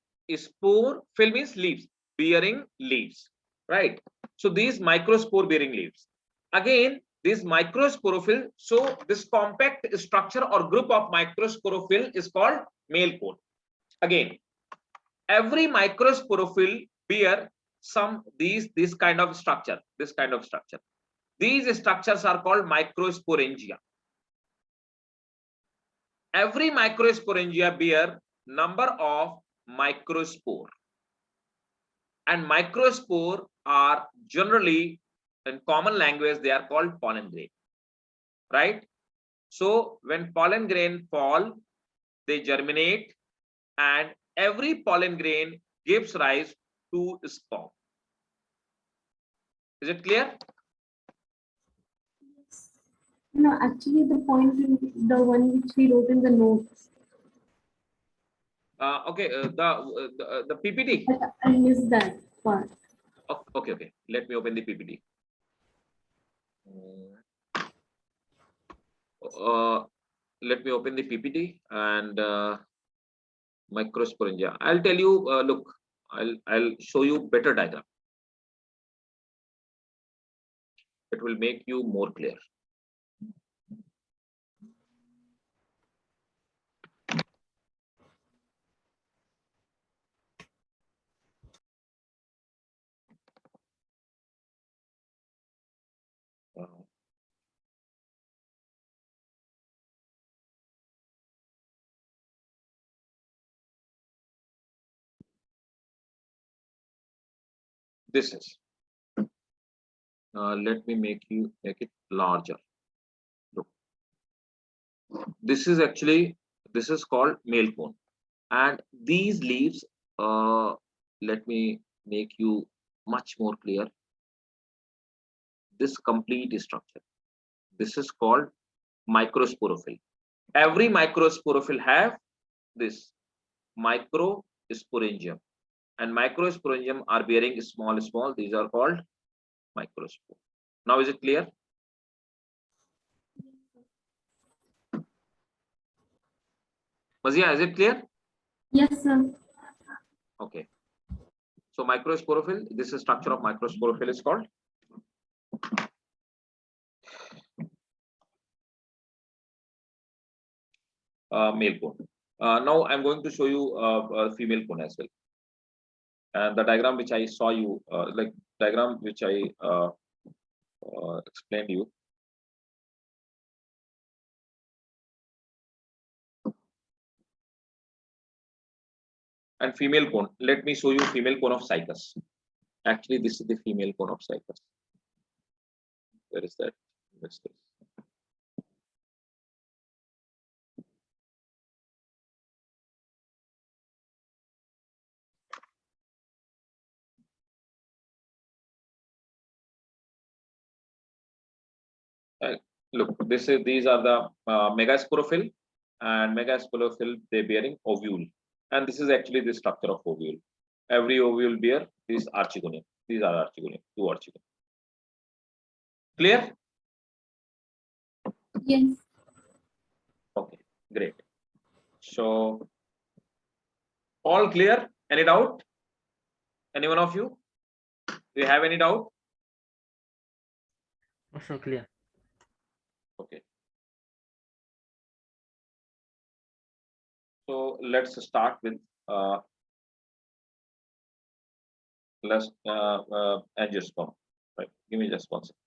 means leaves, bearing leaves, right? So these microspore bearing leaves. Again, this microsporophyll, so this compact structure or group of microsporophyll is called male cone. Again, every microsporophyll bear this kind of structure. These structures are called microsporangia. Every microsporangia bear number of microspore, and microspore are generally, in common language, they are called pollen grain, right? So when pollen grain fall, they germinate, and every pollen grain gives rise to sperm. Is it clear? No, actually, the point in the one which we wrote in the notes. Okay, the PPT. I missed that part. Okay. Let me open the PPT. Let me open the PPT and microsporangia. I'll tell you. Look, I'll show you better diagram. It will make you more clear. This is. Let me make it larger. Look. This is actually, this is called male cone, and these leaves, let me make you much more clear. This complete structure, this is called microsporophyll. Every microsporophyll have this microsporangium, and microsporangium are bearing small. These are called microspore. Now is it clear? Mazia, is it clear? Yes, sir. Okay. So microsporophyll, this is structure of microsporophyll is called. Male cone. Now I'm going to show you a female cone as well. And the diagram which I saw you, like diagram which I explained you. And female cone. Let me show you female cone of cycas. Actually, this is the female cone of cycas. Where is that? Where's this? Look, these are the Megasporophyll, and Megasporophyll they bearing ovule, and this is actually the structure of ovule. Every ovule bear these archegonium. These are archegonium, two archegonium. Clear? Yes. Okay, great. So all clear? Any doubt? Any one of you? Do you have any doubt? Also clear. Okay. So let's start with angiosperm. Right. Give me just one second.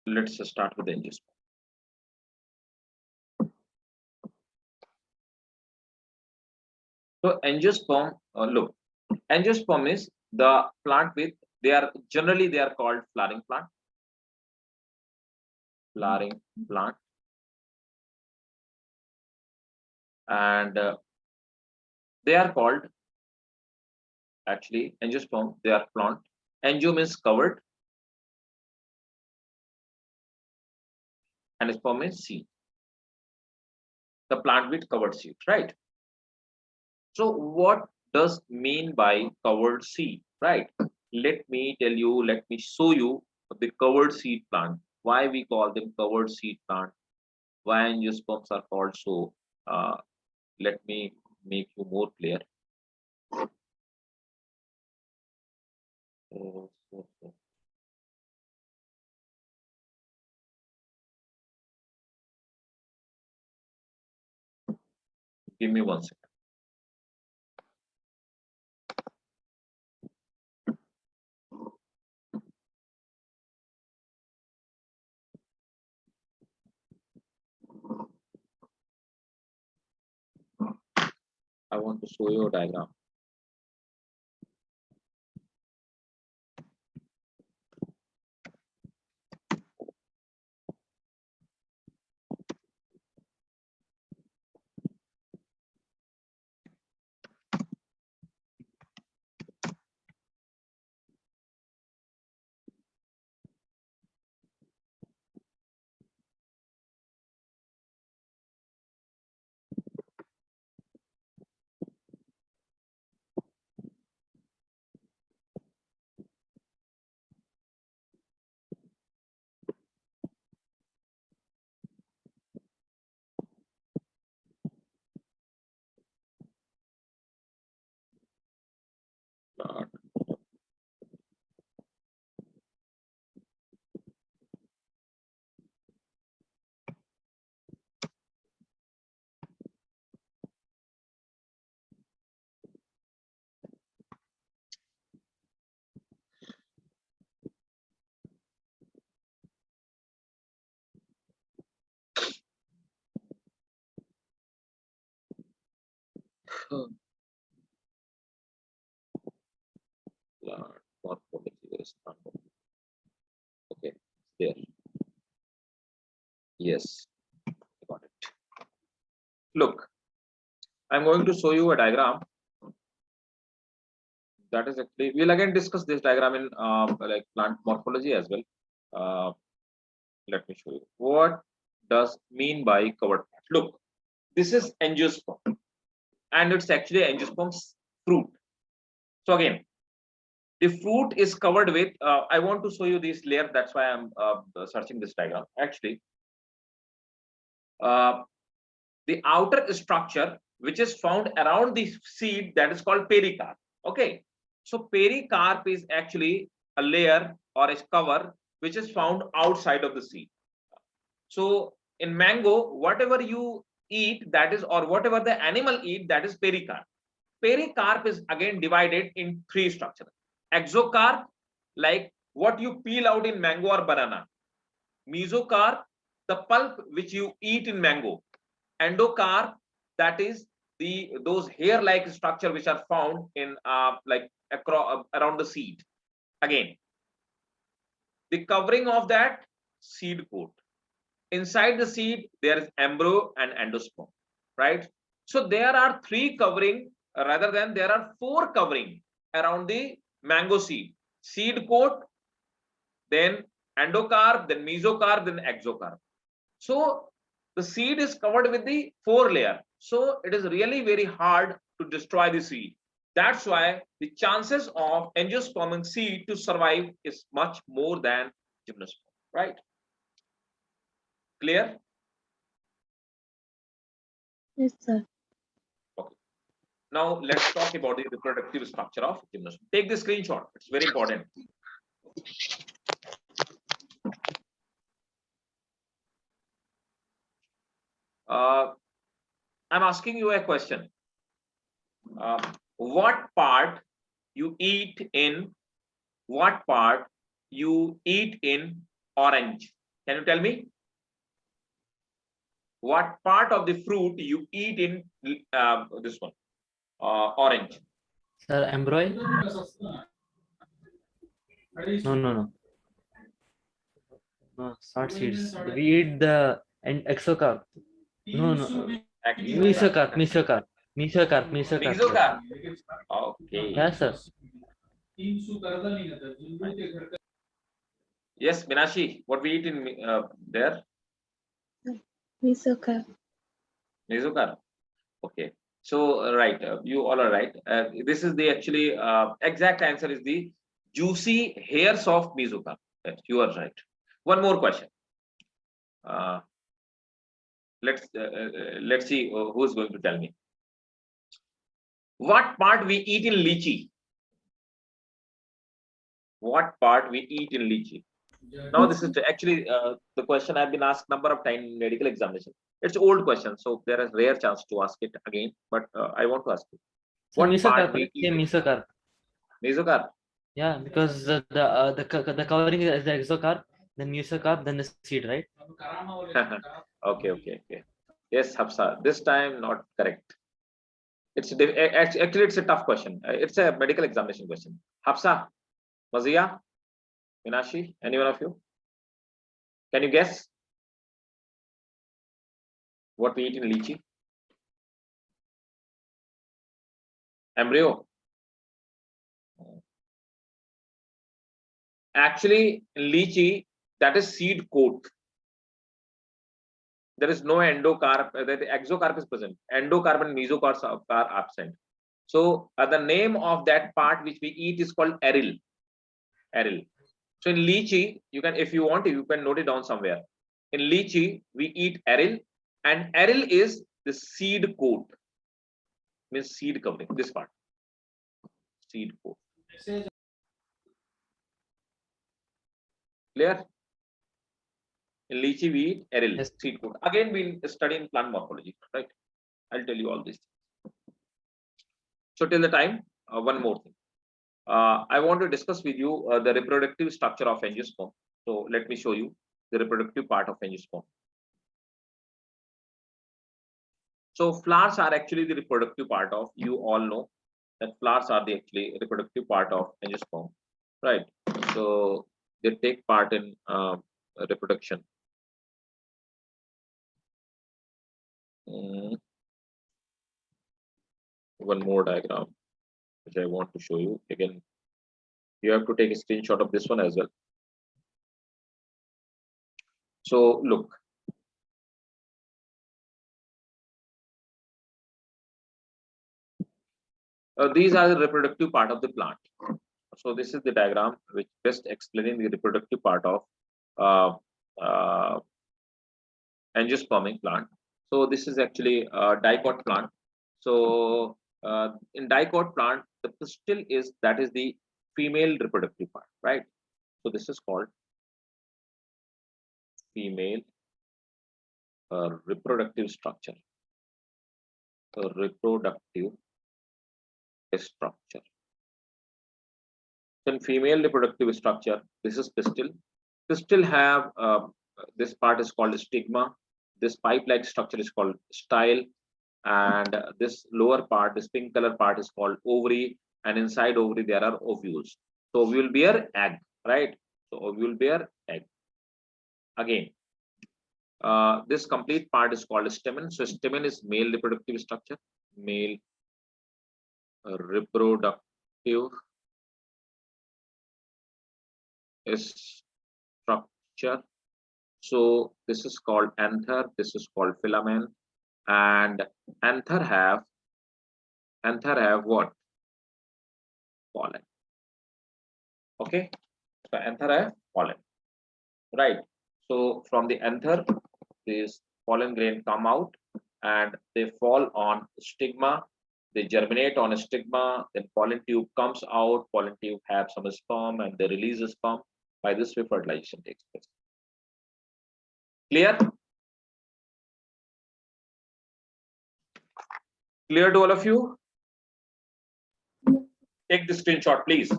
Let's start with angiosperm. So angiosperm, look, angiosperm is the plant with, they are generally they are called flowering plant. Flowering plant. And they are called, actually angiosperm, they are plant. Angio means covered, and sperm means seed. The plant with covered seed, right? So what does mean by covered seed, right? Let me tell you, let me show you the covered seed plant. Why we call them covered seed plant? Why angiosperms are called so? Let me make you more clear. Give me one second. I want to show you a diagram. Okay, there. Yes, got it. Look, I'm going to show you a diagram. That is actually, we'll again discuss this diagram in like plant morphology as well. Let me show you. What does mean by covered? Look, this is angiosperm, and it's actually angiosperm's fruit. So again, the fruit is covered with. I want to show you this layer. That's why I'm searching this diagram. Actually, the outer structure which is found around the seed, that is called pericarp. Okay, so pericarp is actually a layer or a cover which is found outside of the seed. So in mango, whatever you eat, that is, or whatever the animal eat, that is pericarp. Pericarp is again divided in three structures. Exocarp, like what you peel out in mango or banana. Mesocarp, the pulp which you eat in mango. Endocarp, that is those hair-like structure which are found in like across around the seed. Again, the covering of that seed coat. Inside the seed, there is embryo and endosperm, right? So there are three covering, rather than there are four covering around the mango seed. Seed coat, then endocarp, then mesocarp, then exocarp. So the seed is covered with the four layer. So it is really very hard to destroy the seed. That's why the chances of angiosperm seed to survive is much more than gymnosperm, right? Clear? Yes, sir. Okay. Now let's talk about the reproductive structure of gymnosperm. Take the screenshot. It's very important. I'm asking you a question. What part you eat in? What part you eat in orange? Can you tell me? What part of the fruit you eat in this one? Orange. Sir, embryo? No. No, not seeds. We eat the and exocarp. No. Mesocarp. Mesocarp. Okay. Yes, sir. Yes, Minashi, what we eat in there? Mesocarp. Mesocarp. Okay. So right, you all are right. This is the actually exact answer is the juicy hairs of mesocarp. Yes, you are right. One more question. Let's see who is going to tell me. What part we eat in lychee? What part we eat in lychee? Now this is actually the question I've been asked number of times in medical examination. It's old question, so there is rare chance to ask it again. But I want to ask you. So What part we eat? mesocarp. Mesocarp. Yeah, because the covering is the exocarp, then mesocarp, then the seed, right? Okay. Yes, Hafsa. This time not correct. Actually it's a tough question. It's a medical examination question. Hafsa, Mazia, Minashi, any one of you? Can you guess what we eat in lychee? Embryo. Actually, in lychee, that is seed coat. There is no endocarp. The exocarp is present. Endocarp and mesocarp are absent. So the name of that part which we eat is called aril. Aril. So in lychee, you can, if you want, you can note it down somewhere. In lychee, we eat aril, and aril is the seed coat. Means seed covering. This part. Seed coat. Clear? In lychee, we eat aril, Yes. seed coat. Again, we'll study in plant morphology, right? I'll tell you all this. So till the time, one more thing. I want to discuss with you the reproductive structure of angiosperm. So let me show you the reproductive part of angiosperm. So flowers are actually the reproductive part of, you all know that flowers are the actually reproductive part of angiosperm, right? So they take part in reproduction. One more diagram which I want to show you. Again, you have to take a screenshot of this one as well. So look, these are the reproductive part of the plant. So this is the diagram which best explaining the reproductive part of angiospermic plant. So this is actually a dicot plant. So in dicot plant, the pistil is, that is the female reproductive part, right? So this is called female reproductive structure. Reproductive structure. So in female reproductive structure, this is pistil. Pistil have this part is called stigma. This pipe-like structure is called style, and this lower part, this pink color part, is called ovary. And inside ovary there are ovules. So ovule bear egg, right? So ovule bear egg. Again, this complete part is called stamen. So stamen is male reproductive structure. Male reproductive structure. So this is called anther, this is called filament, and anther have what? Pollen. Okay, so anther have pollen, right? So from the anther, these pollen grain come out and they fall on stigma. They germinate on a stigma, then pollen tube comes out. Pollen tube have some sperm and they release a sperm. By this way, fertilization takes place. Clear? Clear to all of you? Take the screenshot, please.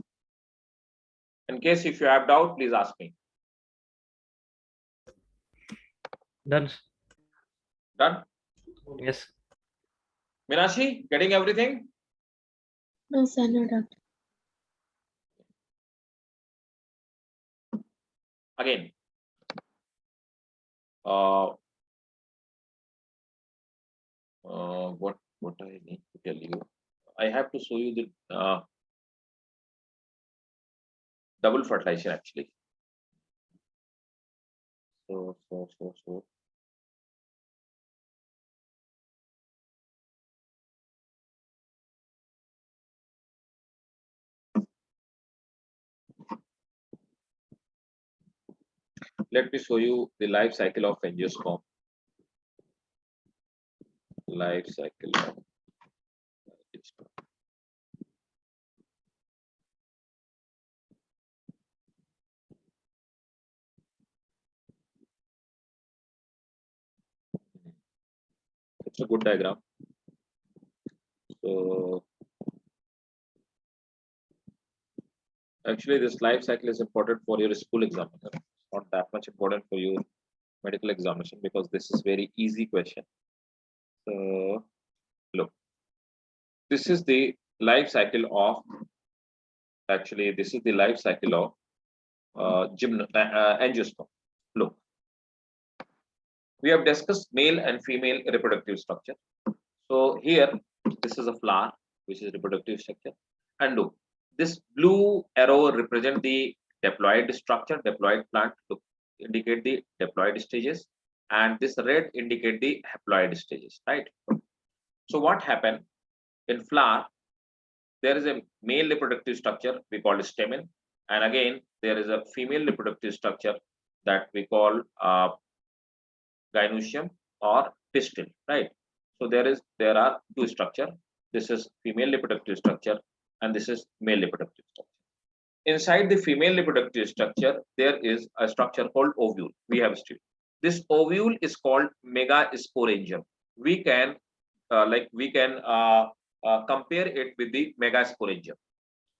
In case if you have doubt, please ask me. Done. Done? Yes. Minashi, getting everything? No, sir, no doubt. Again, what I need to tell you, I have to show you the double fertilization actually. So. Let me show you the life cycle of angiosperm. Life cycle of angiosperm. It's a good diagram. So actually, this life cycle is important for your school examination. It's not that much important for your medical examination because this is very easy question. So look, this is the life cycle of, actually this is the life cycle of angiosperm. Look, we have discussed male and female reproductive structure. So here, this is a flower, which is reproductive structure. And look, this blue arrow represent the diploid structure, diploid plant to indicate the diploid stages, and this red indicate the haploid stages, right? So what happened in flower? There is a male reproductive structure we call stamen, and again there is a female reproductive structure that we call gynosium or pistil, right? So there are two structure. This is female reproductive structure and this is male reproductive structure. Inside the female reproductive structure, there is a structure called ovule. We have studied. This ovule is called Megasporangium. We can compare it with the Megasporangium.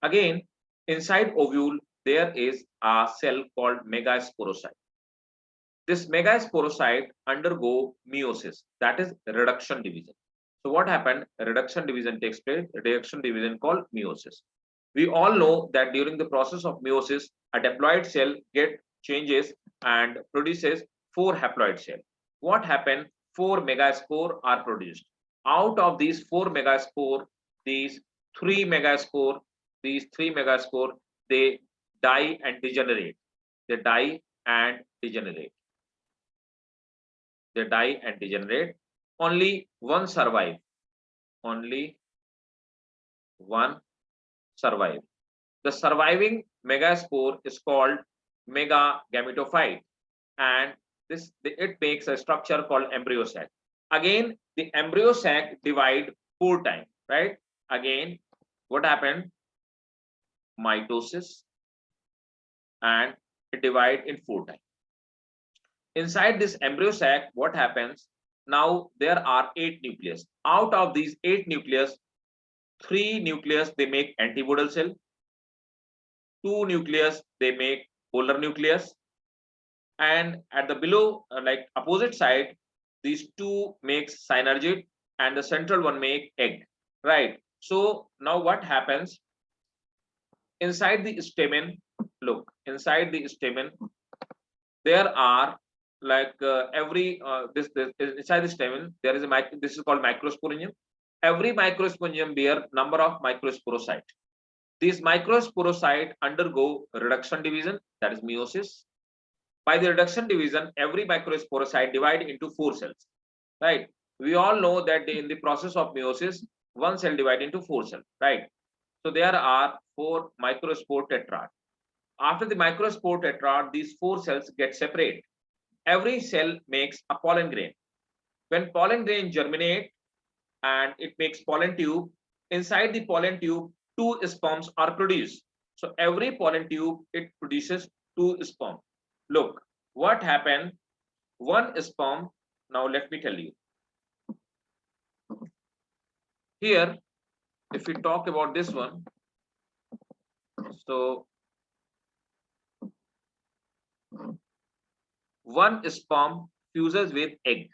Again, inside ovule there is a cell called megasporocyte. This megasporocyte undergo meiosis, that is reduction division. So what happened? A reduction division takes place. A reduction division called meiosis. We all know that during the process of meiosis, a diploid cell changes and produces 4 haploid cells. What happened? 4 megaspore are produced. Out of these 4 megaspore, these 3 megaspore, they die and degenerate. They die and degenerate. They die and degenerate. Only one survive. Only one survive. The surviving megaspore is called megametophyte, and it makes a structure called embryo sac. Again, the embryo sac divide 4 times, right? Again, what happened? Mitosis, and it divide in 4 times. Inside this embryo sac, what happens? Now there are 8 nucleus. Out of these 8 nucleus, 3 nucleus they make antibodal cell, 2 nucleus they make polar nucleus, and at the below like opposite side, these 2 makes synergid and the central one make egg, right? So now what happens? Inside the stamen, look, inside the stamen there are like this inside the stamen there is a this is called microsporangium. Every microsporangium bear number of microsporocytes. These microsporocytes undergo reduction division, that is meiosis. By the reduction division, every microsporocyte divide into 4 cells, right? We all know that in the process of meiosis, one cell divide into 4 cells, right? So there are 4 microspore tetrad. After the microspore tetrad, these 4 cells get separate. Every cell makes a pollen grain. When pollen grain germinate and it makes pollen tube, inside the pollen tube 2 sperms are produced. So every pollen tube it produces 2 sperm. Look what happened. One sperm. Now let me tell you. Here, if we talk about this one, so one sperm fuses with egg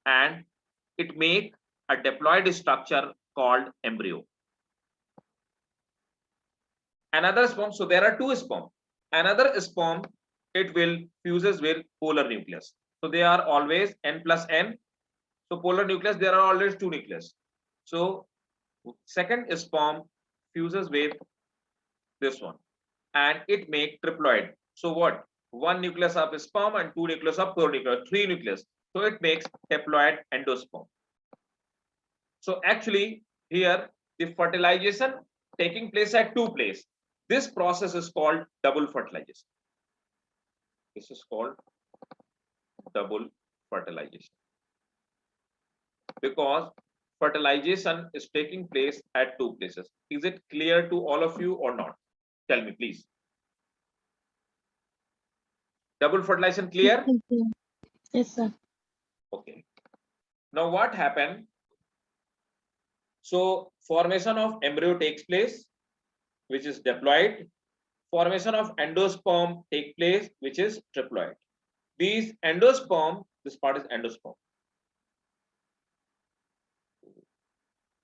and it make a diploid structure called embryo. Another sperm, so there are 2 sperm. Another sperm, it will fuses with polar nucleus. So they are always n plus n. So polar nucleus, there are always 2 nucleus. So second sperm fuses with this one and it make triploid. So what? 1 nucleus of sperm and 2 nucleus of polar nucleus, 3 nucleus. So it makes haploid endosperm. So actually here the fertilization taking place at 2 places. This process is called double fertilization. This is called double fertilization because fertilization is taking place at 2 places. Is it clear to all of you or not? Tell me, please. Double fertilization clear? Yes, sir. Okay. Now what happened? So formation of embryo takes place, which is diploid. Formation of endosperm take place, which is triploid. These endosperm, this part is endosperm.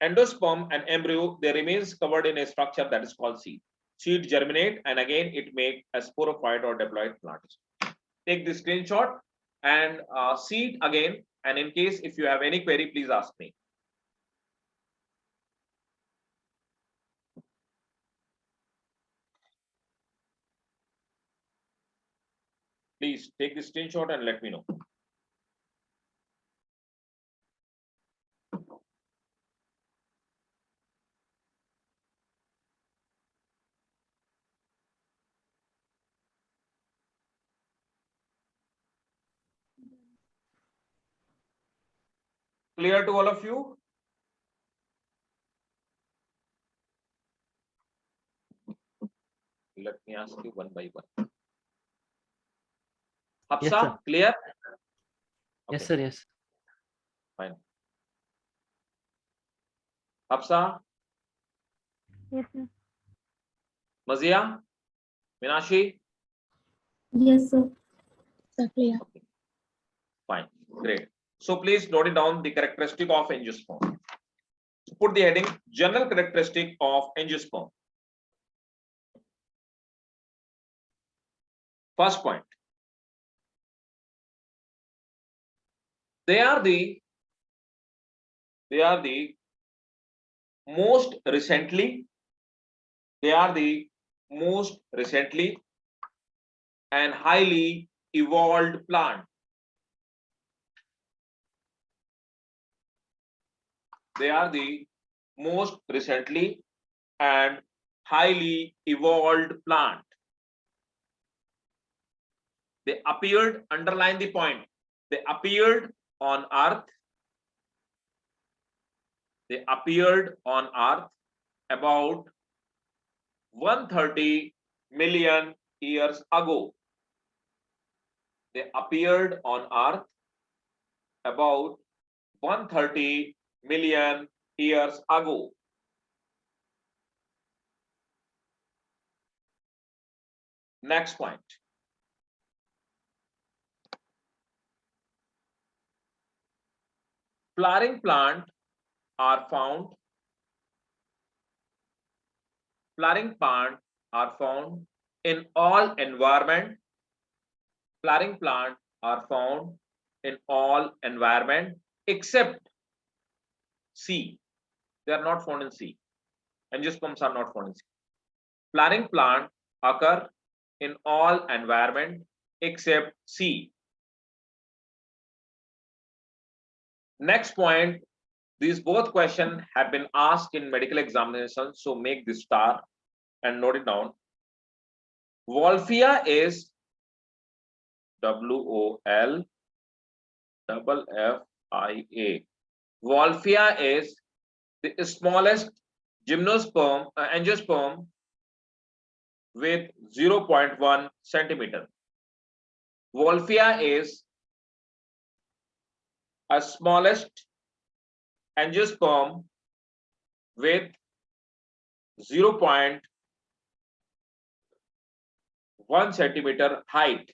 Endosperm and embryo, they remains covered in a structure that is called seed. Seed germinate and again it make a sporophyte or diploid plant. Take the screenshot and seed again. And in case if you have any query, please ask me. Please take the screenshot and let me know. Clear to all of you? Let me ask you one by one. Hafsa, Yes, clear? Yes, Okay. sir. Yes. Fine. Hafsa? Yes, sir. Mazia? Minashi? Yes, sir. Sir, clear. Okay. Fine. Great. So please note it down, the characteristic of Angiosperm. So put the heading general characteristic of Angiosperm. First point. They are the most recently and highly evolved plant. They are the most recently and highly evolved plant. They appeared, underline the point, they appeared on Earth. They appeared on Earth about 130 million years ago. They appeared on Earth about 130 million years ago. Next point. Flowering plants are found in all environment. Flowering plants are found in all environment except sea. They are not found in sea. Angiosperms are not found in sea. Flowering plants occur in all environment except sea. Next point, these both questions have been asked in medical examinations, so make this star and note it down. Wolffia is WOLFFIA. Wolffia is the smallest gymnosperm, angiosperm with 0.1 centimeter. Wolffia is a smallest angiosperm with 0.1 centimeter height.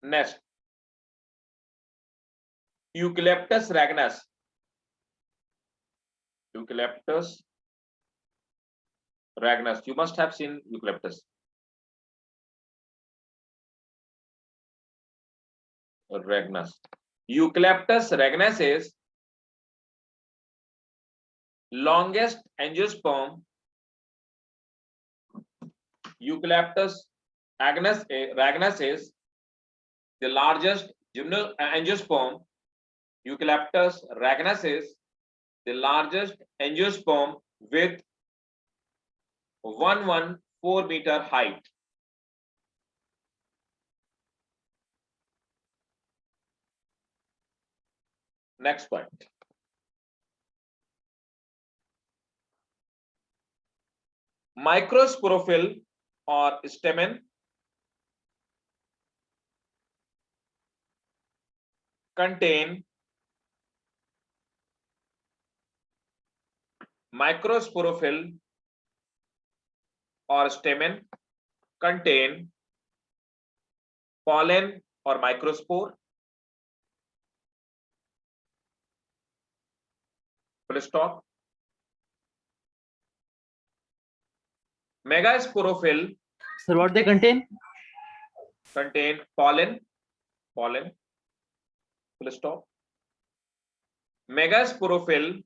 Next, Eucalyptus regnus. Eucalyptus regnus. You must have seen Eucalyptus. Regnus. Eucalyptus regnus is longest angiosperm. Eucalyptus regnus is the largest angiosperm. Eucalyptus regnus is the largest angiosperm with 114 meter height. Next point. Microsporophyll or stamen contain Microsporophyll or stamen contain pollen or microspore. Full stop. Megasporophyll Sir, what they contain? contain pollen. Full stop. Megasporophyll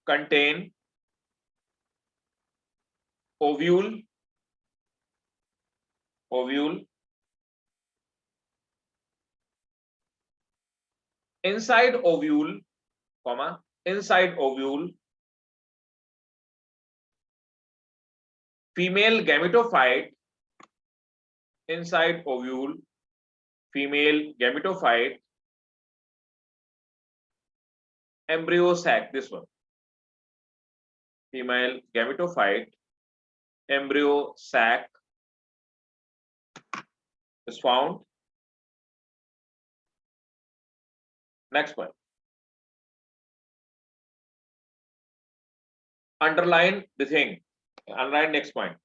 contain ovule. Inside ovule, female gametophyte. Inside ovule, female gametophyte. Embryo sac, this one. Female gametophyte, embryo sac is found. Next one. Underline the thing. Underline next point.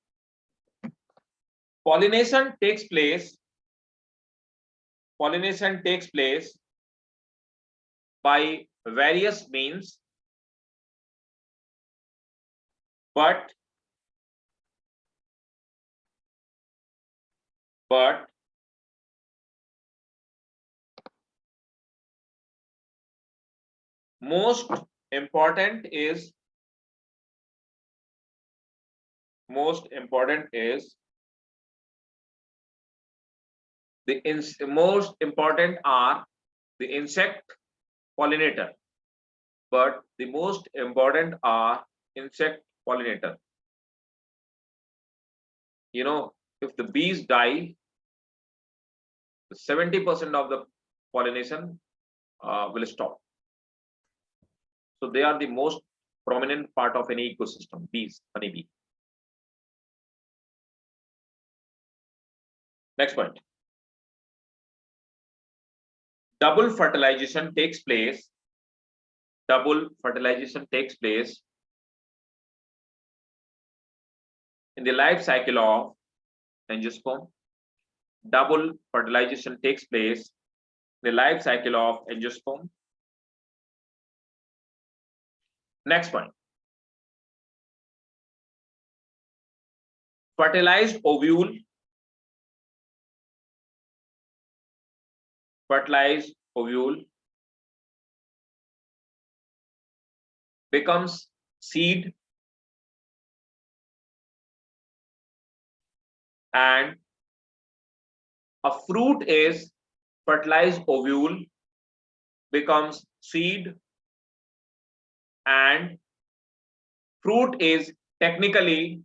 pollination takes place by various means, but most important is most important are the insect pollinator, but the most important are insect pollinator. You know, if the bees die, 70% of the pollination will stop. So they are the most prominent part of any ecosystem, bees, honeybee. Next point. Double fertilization takes place in the life cycle of angiosperm. Double fertilization takes place in the life cycle of angiosperm. Next point. Fertilized ovule becomes seed, and a fruit is fertilized ovule becomes seed, and fruit is technically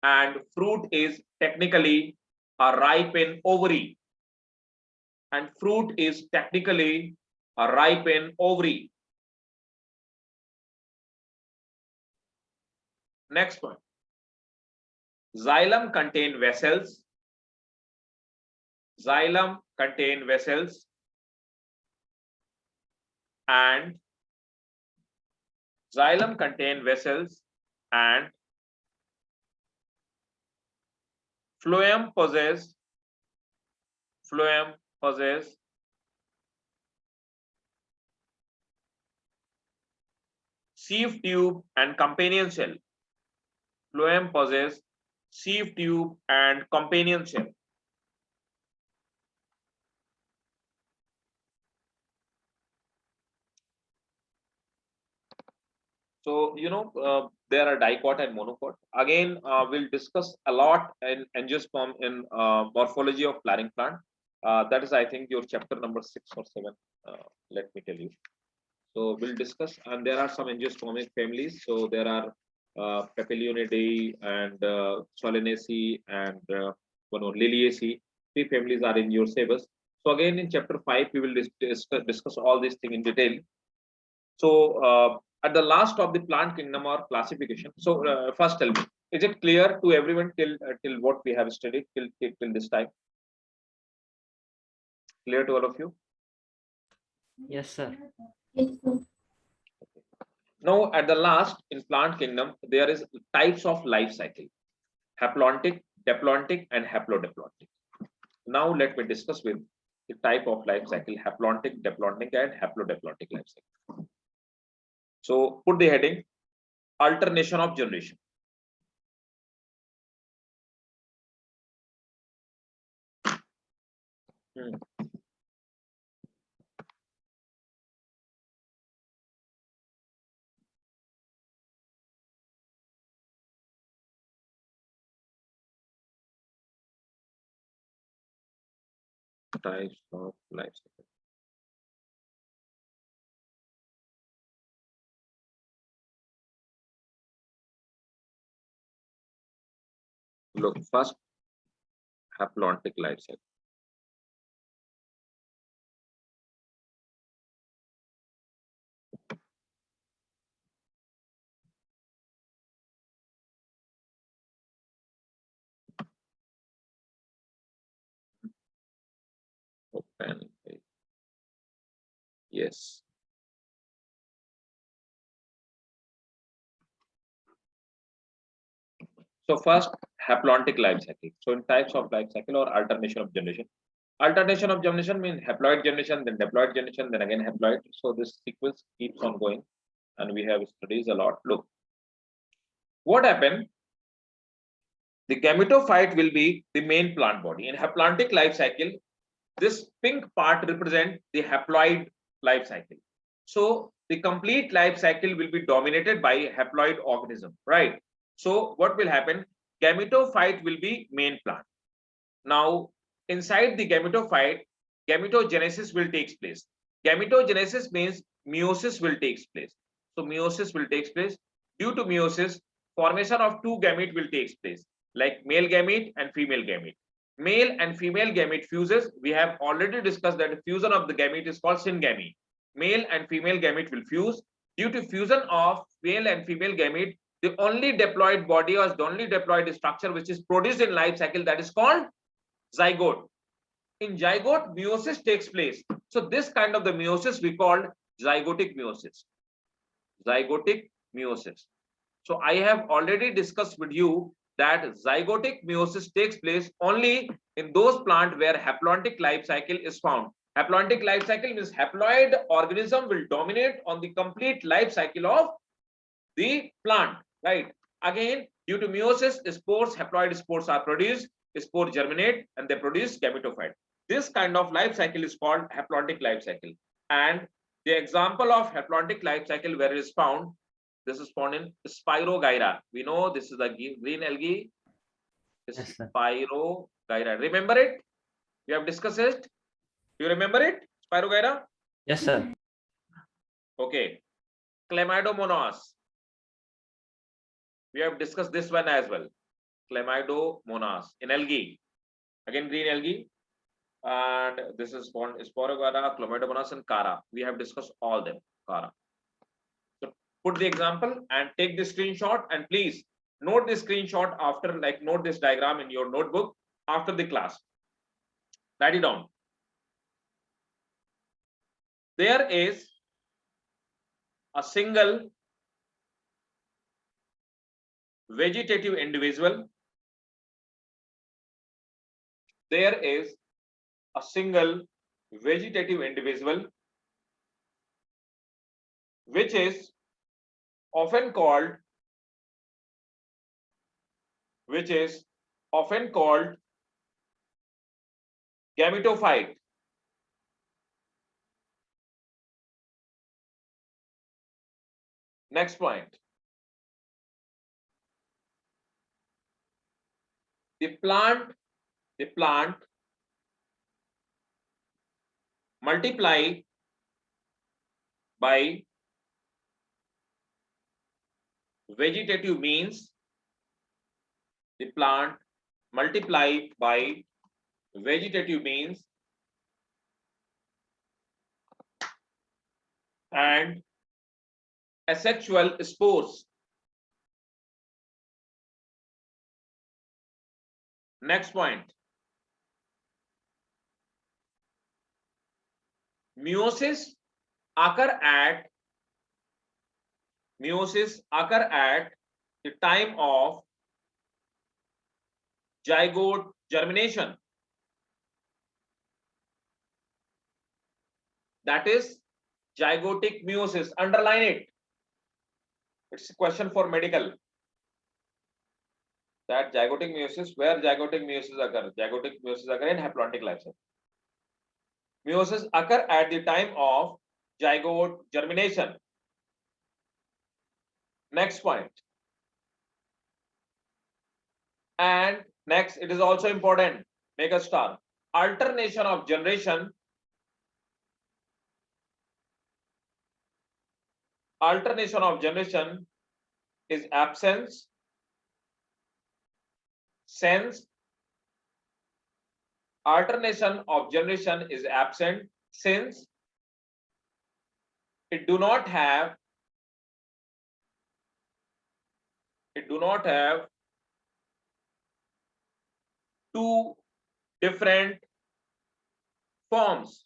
a ripened ovary, Next point. Xylem contain vessels. And phloem possess sieve tube and companion cell. Phloem possess sieve tube and companion cell. So, there are dicot and monocot. Again, we'll discuss a lot in angiosperm in morphology of flowering plant. That is, I think, your chapter number 6 or 7. Let me tell you. So we'll discuss, and there are some angiospermic families. So there are Papilionidae and Solanaceae and Liliaceae. 3 families are in your syllabus. So again, in chapter 5, we will discuss all these things in detail. So at the last of the plant kingdom or classification. So first, tell me, is it clear to everyone till what we have studied till this time? Clear to all of you? Yes, sir. Yes, sir. Now, at the last, in plant kingdom, there is types of life cycle: haplontic, diplontic, and haplodiplontic. Now, let me discuss with the type of life cycle: haplontic, diplontic, and haplodiplontic life cycle. So, put the heading: alternation of generation. Types of life cycle. Look, first, haplontic life cycle. Open. Yes. So first, haplontic life cycle. So in types of life cycle or alternation of generation. Alternation of generation means haploid generation, then diploid generation, then again haploid. So this sequence keeps on going, and we have studies a lot. Look, what happened? The gametophyte will be the main plant body. In haplantic life cycle, this pink part represents the haploid life cycle. So the complete life cycle will be dominated by haploid organism, right? So what will happen? Gametophyte will be main plant. Now, inside the gametophyte, gametogenesis will take place. Gametogenesis means meiosis will take place. So meiosis will take place. Due to meiosis, formation of two gamete will take place, like male gamete and female gamete. Male and female gamete fuses. We have already discussed that the fusion of the gamete is called syngamy. Male and female gamete will fuse. Due to fusion of male and female gamete, the only diploid body or the only diploid structure which is produced in life cycle, that is called zygote. In zygote, meiosis takes place. So this kind of the meiosis we called zygotic meiosis. Zygotic meiosis. So I have already discussed with you that zygotic meiosis takes place only in those plants where haplontic life cycle is found. Haplontic life cycle means haploid organism will dominate on the complete life cycle of the plant, right? Again, due to meiosis, spores, haploid spores are produced, spores germinate, and they produce gametophyte. This kind of life cycle is called haplontic life cycle. And the example of haplontic life cycle where it is found, this is found in Spirogyra. We know this is the green algae. Yes, sir. Spirogyra. Remember it? We have discussed it. Do you remember it? Spirogyra? Yes, sir. Okay. Chlamydomonas. We have discussed this one as well. Chlamydomonas in algae. Again, green algae. And this is Sporogyra, Chlamydomonas, and Chara. We have discussed all them. Chara. So put the example and take the screenshot, and please note the screenshot after, like note this diagram in your notebook after the class. Write it down. There is a single vegetative individual. There is a single vegetative individual which is often called gametophyte. Next point. The plant multiply by vegetative means. The plant multiply by vegetative means and asexual spores. Next point. Meiosis occur at the time of zygote germination. That is zygotic meiosis. Underline it. It's a question for medical. That zygotic meiosis, where zygotic meiosis occur? Zygotic meiosis occur in haplontic life cycle. Meiosis occur at the time of zygote germination. Next point. And next, it is also important. Make a star. Alternation of generation. Alternation of generation is absence, sense. Alternation of generation is absent since it do not have two different forms.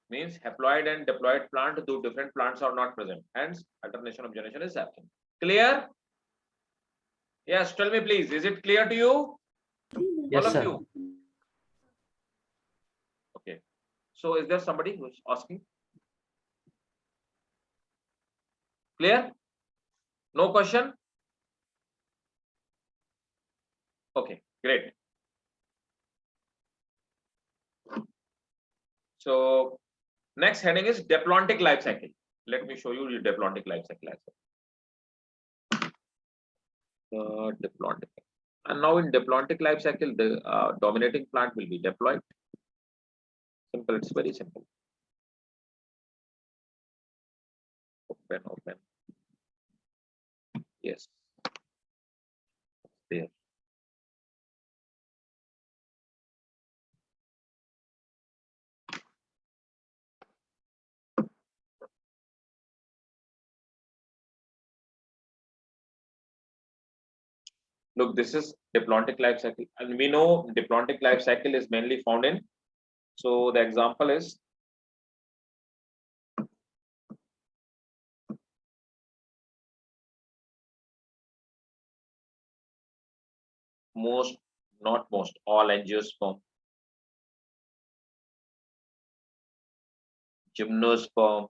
Means haploid and diploid plant, two different plants are not present. Hence, alternation of generation is absent. Clear? Yes, tell me please. Is it clear to you? Yes, All of sir. you? Okay. So is there somebody who is asking? Clear? No question? Okay, great. So next heading is diplontic life cycle. Let me show you the diplontic life cycle as well. Diplontic. And now in diplontic life cycle, the dominating plant will be diploid. Simple, it's very simple. Open. Yes. There. Look, this is diplontic life cycle, and we know diplontic life cycle is mainly found in. So the example is all Angiosperm, Gymnosperm,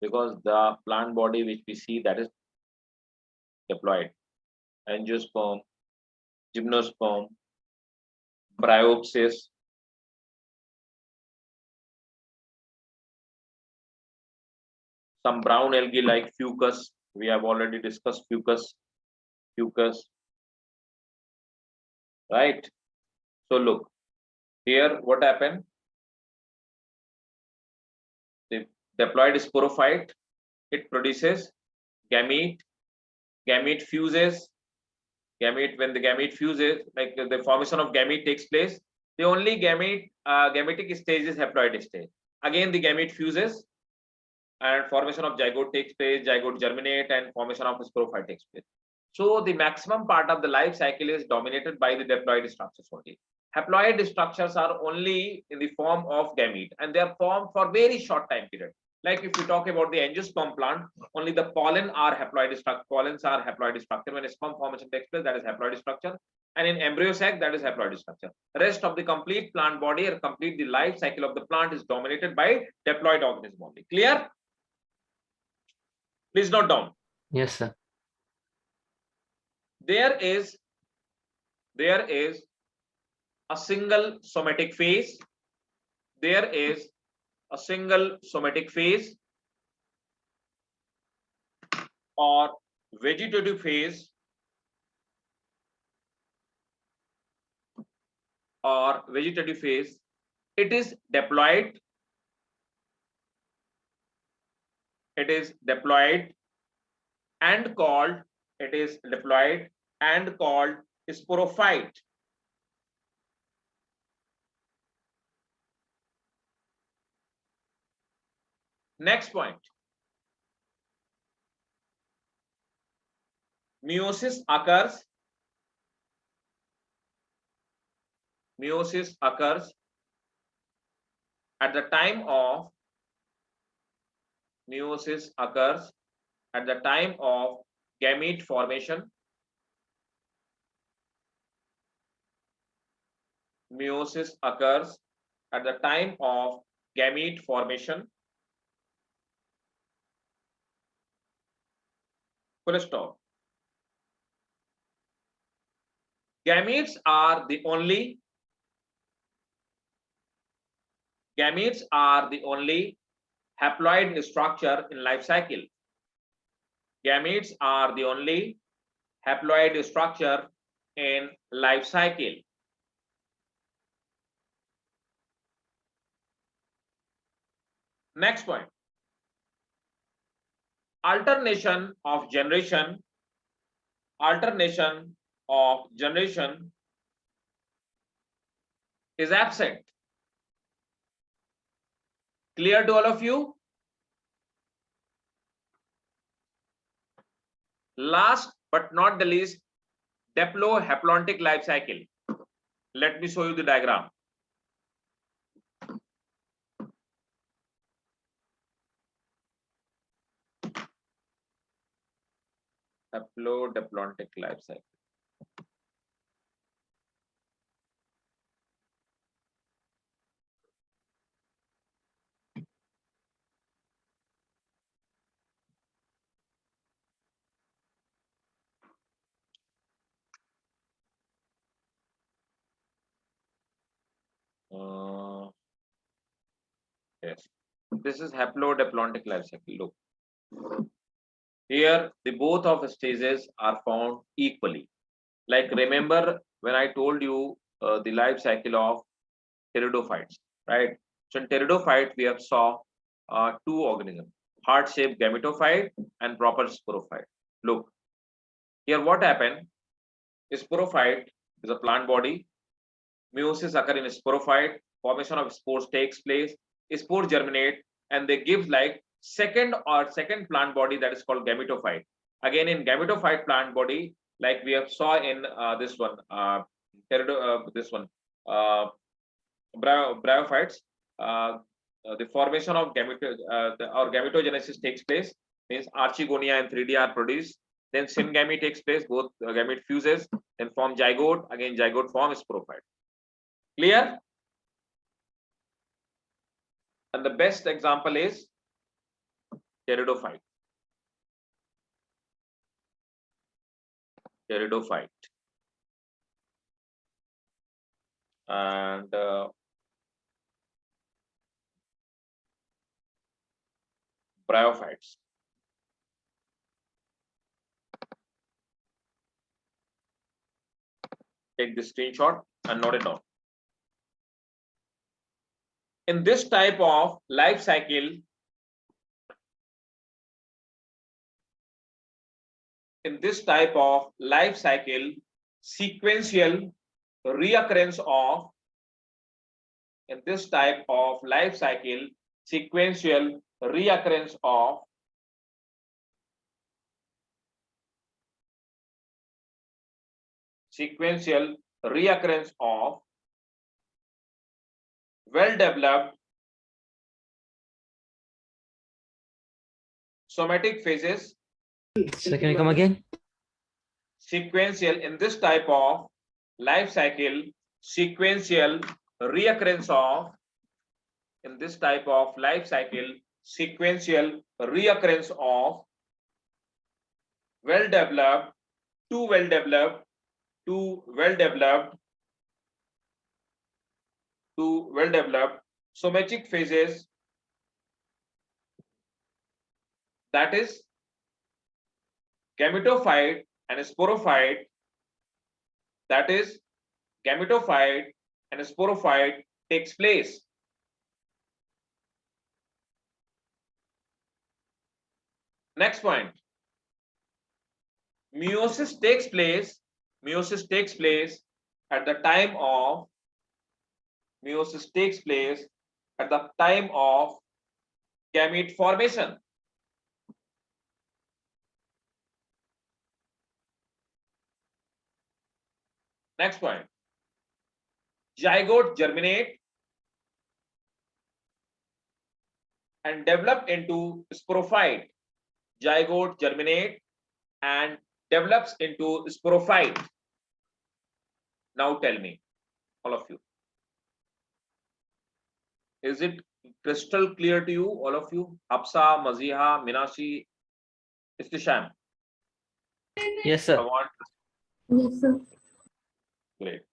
because the plant body which we see, that is diploid. Angiosperm, Gymnosperm, Bryopsis, some brown algae like fucus. We have already discussed fucus, right? So look, here what happened? The diploid sporophyte, it produces gamete, gamete fuses, gamete. When the gamete fuses, like the formation of gamete takes place, the only gametic stage is haploid stage. Again the gamete fuses and formation of zygote takes place, zygote germinate, and formation of sporophyte takes place. So the maximum part of the life cycle is dominated by the diploid structures only. Haploid structures are only in the form of gamete, and they are formed for very short time period. Like if you talk about the angiosperm plant, only the pollen are haploid structure. Pollens are haploid structure. When sperm formation takes place, that is haploid structure. And in embryo sac, that is haploid structure. Rest of the complete plant body or complete the life cycle of the plant is dominated by diploid organism only. Clear? Please note down. Yes, sir. There is a single somatic phase. There is a single somatic phase or vegetative phase It is diploid. And called sporophyte. Next point. Meiosis occurs at the time of gamete formation. Meiosis occurs at the time of gamete formation. Full stop. Gametes are the only haploid structure in life cycle. Gametes are the only haploid structure in life cycle. Next point. Alternation of generation is absent. Clear to all of you? Last but not the least, diplohaplontic life cycle. Let me show you the diagram. Haplodiploidic life cycle. Yes, this is haplodiploidic life cycle. Look, here the both of stages are found equally. Like remember when I told you the life cycle of pteridophytes, right? So in pteridophyte we have saw two organisms: heart-shaped gametophyte and proper sporophyte. Look here, what happened? Sporophyte is a plant body. Meiosis occur in sporophyte. Formation of spores takes place. Spores germinate and they give like second plant body, that is called gametophyte. Again, in gametophyte plant body, like we have saw in this one, this one, bryophytes, the formation of or gametogenesis takes place, means archegonia and 3D are produced. Then syngamy takes place, both gamete fuses, then form zygote. Again, zygote forms sporophyte. Clear? And the best example is pteridophyte. Pteridophyte. And bryophytes. Take this screenshot and note it down. In this type of life cycle, sequential reoccurrence of sequential reoccurrence of well-developed somatic phases. So can you come again? Sequential, in this type of life cycle, sequential reoccurrence of well-developed somatic phases, that is gametophyte and sporophyte, takes place. Next point, meiosis takes place at the time of gamete formation. Next point, zygote germinate and develop into sporophyte. Zygote germinate and develops into sporophyte. Now tell me, all of you, is it crystal clear to you, all of you? Hafsa, Maziha, Minashi, Istisham? Yes, sir. Yes, sir. Great.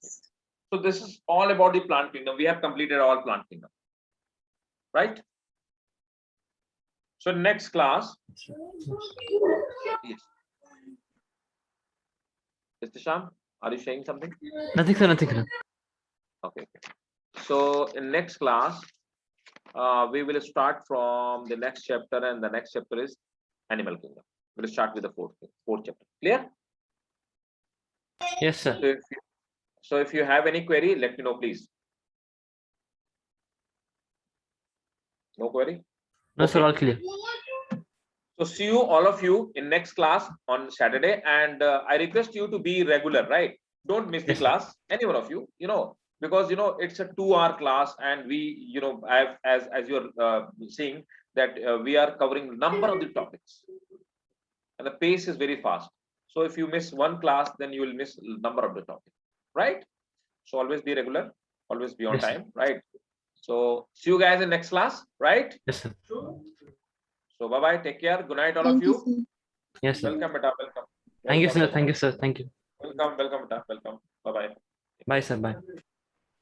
So this is all about the plant kingdom. We have completed all plant kingdom, right? So next class, yes. Istisham, are you saying something? Nothing, sir. Nothing, sir. Okay. So in next class, we will start from the next chapter, and the next chapter is animal kingdom. We'll start with the fourth chapter. Clear? Yes, sir. So if you have any query, let me know, please. No query? No, sir. All clear. So see you, all of you, in next class on Saturday, and I request you to be regular, right? Don't miss the Yes, sir. class, any one of you, because it's a 2-hour class, and we, as you're seeing that we are covering number of the topics. and the pace is very fast. So if you miss one class, then you will miss number of the topic, right? So always be regular, always be on Yes, sir. time, right? So see you guys in next class, right? Yes, sir. So bye bye, take care, good night, all of Thank you, you. sir. Yes, sir. Welcome, beta, welcome. Thank you, Welcome, sir. welcome. Thank you, sir. Thank you. Welcome, welcome, beta, welcome. Bye bye. Bye, sir. Bye.